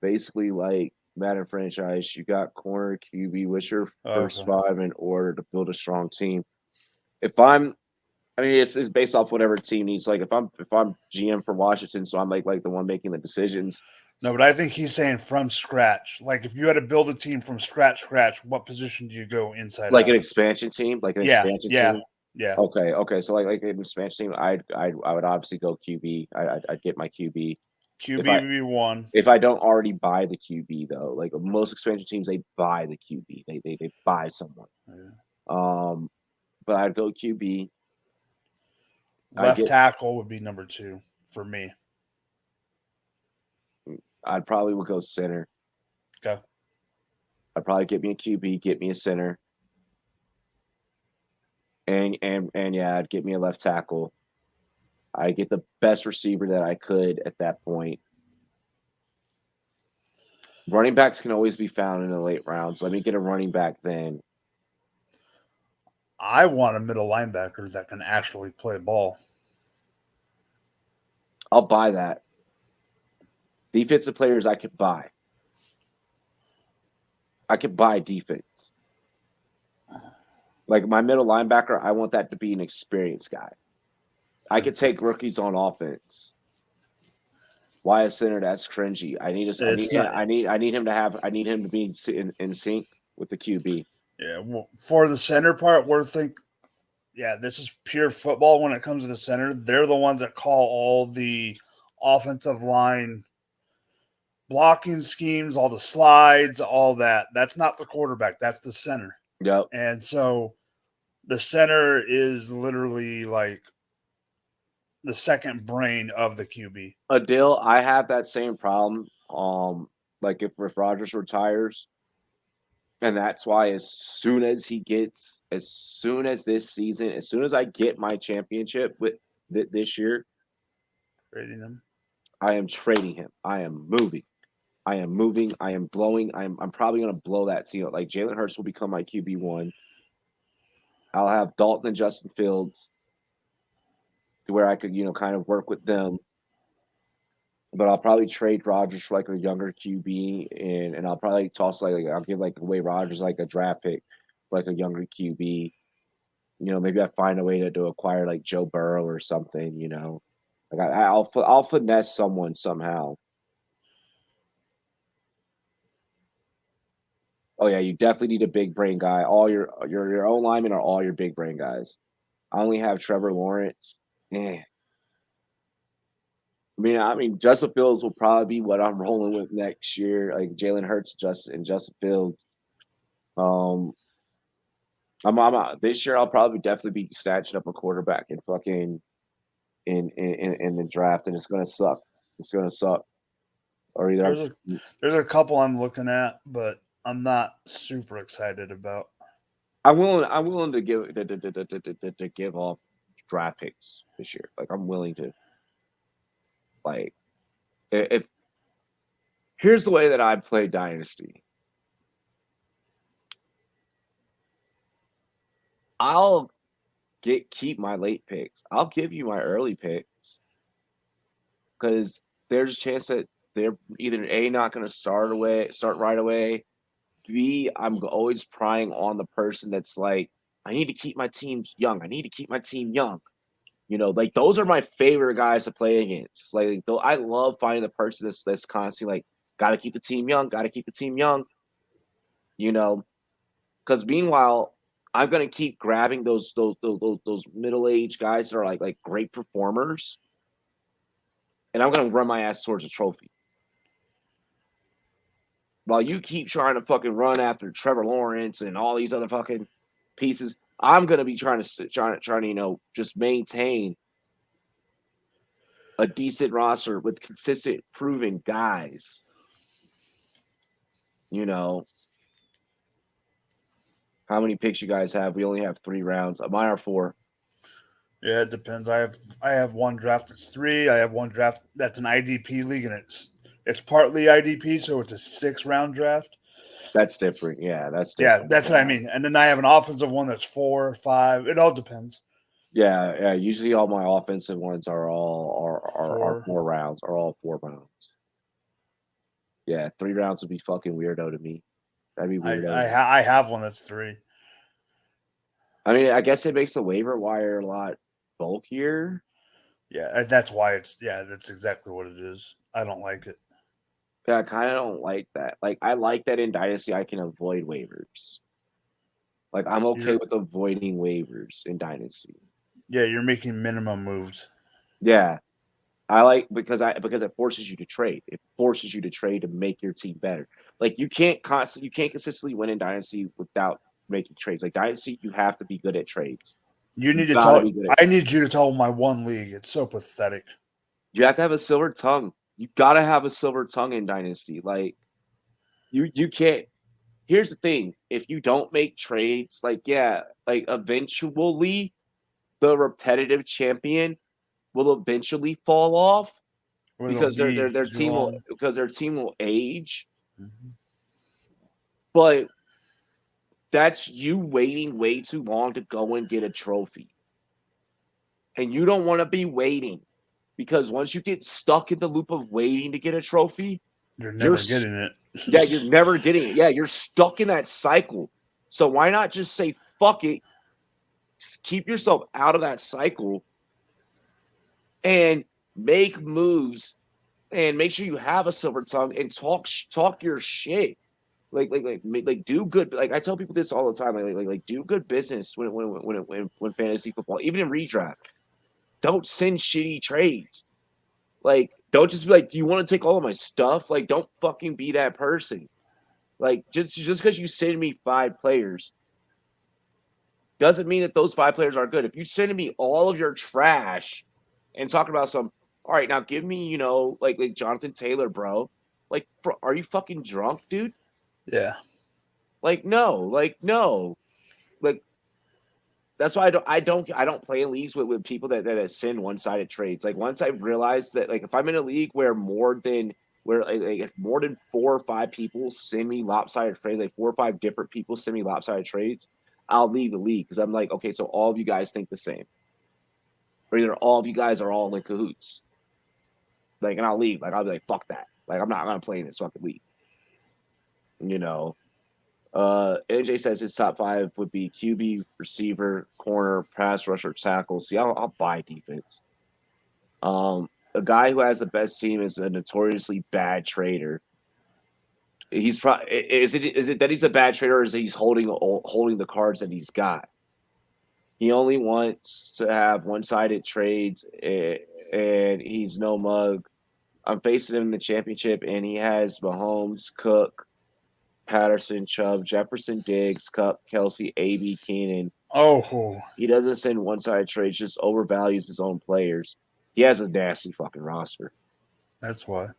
S1: Basically, like Madden franchise, you got corner, QB. What's your first 5 in order to build a strong team? It's based off whatever team needs. Like, if I'm GM for Washington, so I'm like the one making the decisions.
S2: No, but I think he's saying from scratch. Like, if you had to build a team from scratch, what position do you go inside?
S1: Like, an expansion team, expansion team.
S2: Yeah.
S1: Okay. So like an expansion team, I would obviously go QB. I'd get my QB.
S2: QB would be 1.
S1: If I don't already buy the QB, though, like most expansion teams, they buy the QB. They buy someone.
S2: Yeah.
S1: But I'd go QB.
S2: Left tackle would be number 2 for me.
S1: I'd probably would go center.
S2: Okay.
S1: I'd probably get me a QB, get me a center. And yeah, I'd get me a left tackle. I'd get the best receiver that I could at that point. Running backs can always be found in the late rounds. Let me get a running back then.
S2: I want a middle linebacker that can actually play ball.
S1: I'll buy that. Defensive players I could buy. I could buy defense. Like my middle linebacker, I want that to be an experienced guy. I could take rookies on offense. Why a center? That's cringy. I need him to be in sync with the QB.
S2: Yeah, well, for the center part, this is pure football when it comes to the center. They're the ones that call all the offensive line blocking schemes, all the slides, all that. That's not the quarterback. That's the center.
S1: Yep.
S2: And so the center is literally like the second brain of the QB.
S1: Adil, I have that same problem. Like if Rodgers retires, and that's why as soon as this season, as soon as I get my championship with this year,
S2: Trading him.
S1: I am trading him. I am moving. I am blowing. I'm probably going to blow that team. Like Jalen Hurts will become my QB1. I'll have Dalton and Justin Fields to where I could, kind of work with them. But I'll probably trade Rodgers for like a younger QB, and I'll probably toss I'll give away Rodgers like a draft pick, for like a younger QB. Maybe I find a way to acquire like Joe Burrow or something. Like I'll finesse someone somehow. Oh yeah, you definitely need a big brain guy. All your own linemen are all your big brain guys. I only have Trevor Lawrence. I mean, Justin Fields will probably be what I'm rolling with next year. Like Jalen Hurts, Justin Fields. I'm this year. I'll probably definitely be snatching up a quarterback and fucking in the draft, and it's gonna suck. It's gonna suck. Or either
S2: there's a couple I'm looking at, but I'm not super excited about.
S1: I'm willing to give off draft picks this year. Like I'm willing to. Like, if here's the way that I play Dynasty, I'll keep my late picks. I'll give you my early picks because there's a chance that they're either A, not going to start right away. B, I'm always prying on the person that's like, I need to keep my teams young. I need to keep my team young. Like those are my favorite guys to play against. Like, though, I love finding the person that's constantly like, got to keep the team young. Got to keep the team young. Because meanwhile, I'm gonna keep grabbing those middle-aged guys that are like great performers, and I'm gonna run my ass towards a trophy. While you keep trying to fucking run after Trevor Lawrence and all these other fucking pieces, I'm gonna be trying to just maintain a decent roster with consistent, proven guys. How many picks you guys have? We only have 3 rounds. Mine are 4.
S2: Yeah, it depends. I have one draft that's 3. I have one draft that's an IDP league, and it's partly IDP, so it's a 6-round draft.
S1: That's different. Yeah, that's different.
S2: Yeah, that's what I mean. And then I have an offensive one that's 4 or 5. It all depends.
S1: Yeah. Usually, all my offensive ones are all 4 rounds. Are all 4 rounds. Yeah, 3 rounds would be fucking weirdo to me. That'd be weird.
S2: I have one that's 3.
S1: I mean, I guess it makes the waiver wire a lot bulkier.
S2: Yeah, that's why that's exactly what it is. I don't like it.
S1: Yeah, I kind of don't like that. Like, I like that in Dynasty I can avoid waivers. Like, I'm okay with avoiding waivers in Dynasty.
S2: Yeah, you're making minimum moves.
S1: Yeah. I like because it forces you to trade. It forces you to trade to make your team better. Like you can't consistently win in Dynasty without making trades. Like Dynasty, you have to be good at trades.
S2: I need you to tell my one league. It's so pathetic.
S1: You have to have a silver tongue. You gotta have a silver tongue in Dynasty. Like you can't. Here's the thing: if you don't make trades, eventually the repetitive champion will eventually fall off because their team will age. Mm-hmm. But That's you waiting way too long to go and get a trophy. And you don't want to be waiting because once you get stuck in the loop of waiting to get a trophy,
S2: You're never getting it.
S1: Yeah, you're never getting it. Yeah, you're stuck in that cycle. So why not just say, fuck it, just keep yourself out of that cycle and make moves and make sure you have a silver tongue and talk your shit. Like do good. Like I tell people this all the time. Like do good business when fantasy football, even in redraft. Don't send shitty trades. Like don't just be like, do you want to take all of my stuff? Like don't fucking be that person. Like just because you send me 5 players doesn't mean that those 5 players are good. If you send me all of your trash and talking about some, all right, now give me, like Jonathan Taylor, bro. Like, bro, are you fucking drunk, dude?
S2: Yeah.
S1: Like, no. Like, that's why I don't play in leagues with people that send one-sided trades. Like once I realized that, like if I'm in a league where more than 4 or 5 people send me lopsided trades, like 4 or 5 different people send me lopsided trades, I'll leave the league because I'm like, okay, so all of you guys think the same, or either all of you guys are all in cahoots. Like, and I'll leave. Like I'll be like, fuck that. Like I'm not gonna play in this fucking league. NJ says his top 5 would be QB, receiver, corner, pass rusher, tackle. See, I'll buy defense. A guy who has the best team is a notoriously bad trader. He's probably is it that he's a bad trader, or is he's holding the cards that he's got? He only wants to have one-sided trades, and he's no mug. I'm facing him in the championship, and he has Mahomes, Cook, Patterson, Chubb, Jefferson, Diggs, Cup, Kelsey, AB, Keenan.
S2: Oh.
S1: He doesn't send one-sided trades, just overvalues his own players. He has a nasty fucking roster.
S2: That's why.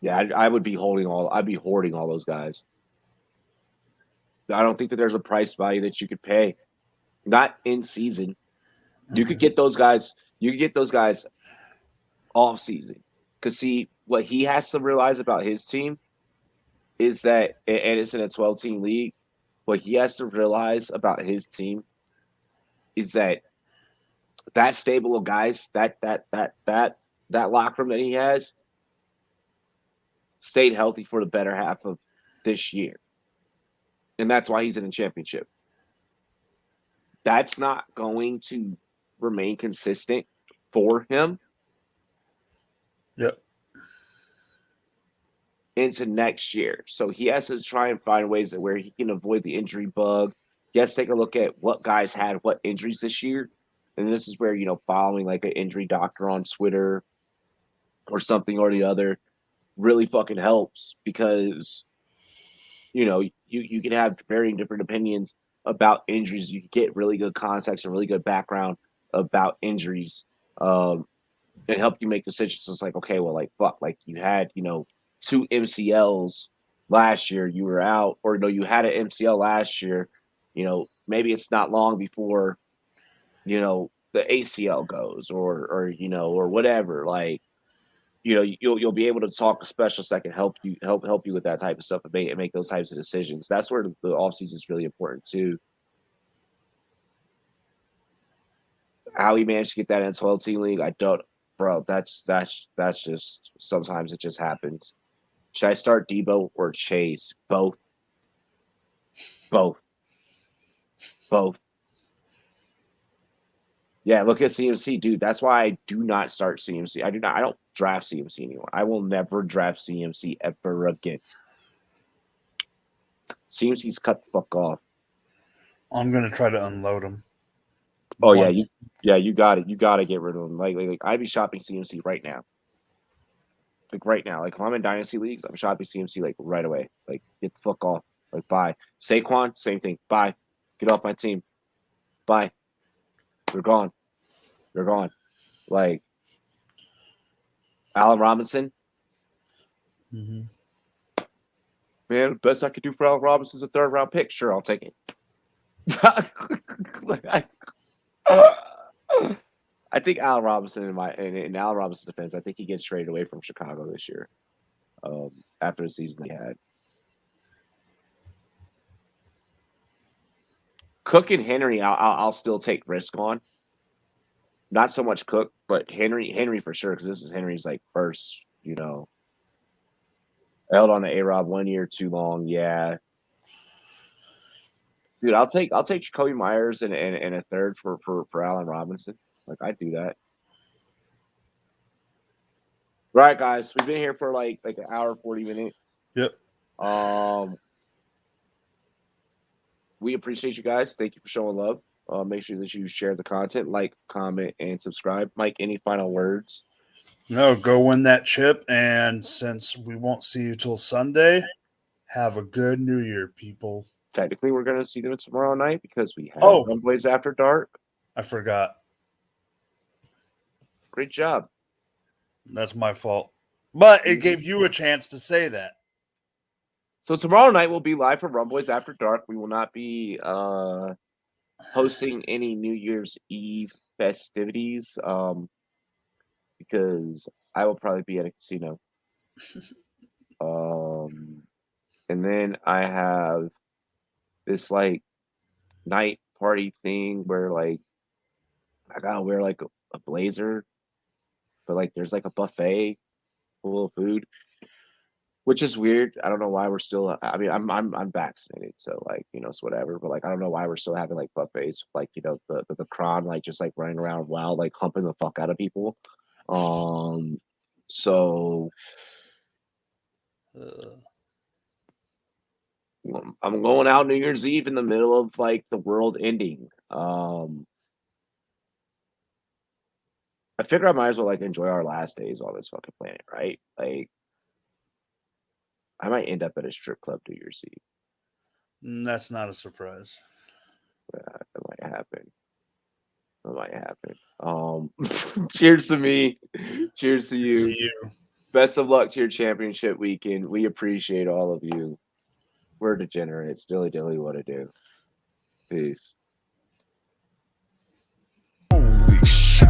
S1: Yeah, I'd be hoarding all those guys. I don't think that there's a price value that you could pay. Not in season. You could get those guys. You could get those guys off season. Because see, what he has to realize about his team is that, and it's in a 12-team league. What he has to realize about his team is that stable of guys, that locker room that he has, stayed healthy for the better half of this year. And that's why he's in a championship. That's not going to remain consistent for him.
S2: Yep.
S1: Into next year. So he has to try and find ways where he can avoid the injury bug. He has to take a look at what guys had what injuries this year. And this is where, following like an injury doctor on Twitter or something or the other really fucking helps, because you can have varying different opinions about injuries. You can get really good context and really good background about injuries, and help you make decisions. It's like, okay, well, like fuck, like you had 2 MCLs last year, you were out, or no, you had an MCL last year. Maybe it's not long before the ACL goes, or whatever. Like, you'll be able to talk to specialists that can help you with that type of stuff and make those types of decisions. That's where the offseason is really important too. How he managed to get that in a 12-team league, I don't, bro. That's just, sometimes it just happens. Should I start Debo or Chase? Both. Yeah, look at CMC, dude. That's why I do not start CMC. I don't draft CMC anymore. I will never draft CMC ever again. CMC's cut the fuck off.
S2: I'm gonna try to unload him.
S1: Oh once. You got it. You got to get rid of him. Like I'd be shopping CMC right now. Like right now. Like if I'm in dynasty leagues, I'm shopping CMC like right away. Like get the fuck off. Like bye. Saquon, same thing. Bye. Get off my team. Bye. They're gone. Like Allen Robinson.
S2: Mm-hmm.
S1: Man, best I could do for Allen Robinson is a 3rd-round pick. Sure, I'll take it. I think Allen Robinson, in Allen Robinson's defense, I think he gets traded away from Chicago this year, after the season he had. Cook and Henry, I'll still take risk on. Not so much Cook, but Henry for sure, because this is Henry's like first, held on to A-Rob 1 year too long. Yeah. Dude, I'll take Jacoby Myers and a third for Allen Robinson. Like, I'd do that. Right, guys. We've been here for like an hour, 40 minutes.
S2: Yep.
S1: We appreciate you guys. Thank you for showing love. Make sure that you share the content, like, comment, and subscribe. Mike, any final words?
S2: No, go win that chip. And since we won't see you till Sunday, have a good New Year, people.
S1: Technically, we're going to see them tomorrow night because we have Rumboyz After Dark.
S2: I forgot.
S1: Great job.
S2: That's my fault. But it gave you a chance to say that.
S1: So tomorrow night we'll be live from Rumboyz After Dark. We will not be hosting any New Year's Eve festivities because I will probably be at a casino. And then I have this like night party thing where like I gotta wear like a blazer, but like there's like a buffet full of food, which is weird. I don't know why we're still. I mean, I'm vaccinated, so like it's whatever. But like I don't know why we're still having like buffets, like the Kron like just like running around wild, like humping the fuck out of people. So I'm going out New Year's Eve in the middle of like the world ending. I figure I might as well like enjoy our last days on this fucking planet, right? Like, I might end up at a strip club New Year's Eve.
S2: That's not a surprise.
S1: That might happen. That might happen. Cheers to me. Cheers to you.
S2: To you.
S1: Best of luck to your championship weekend. We appreciate all of you. We're degenerates. Dilly dilly, what to do. Peace.
S3: Holy shit.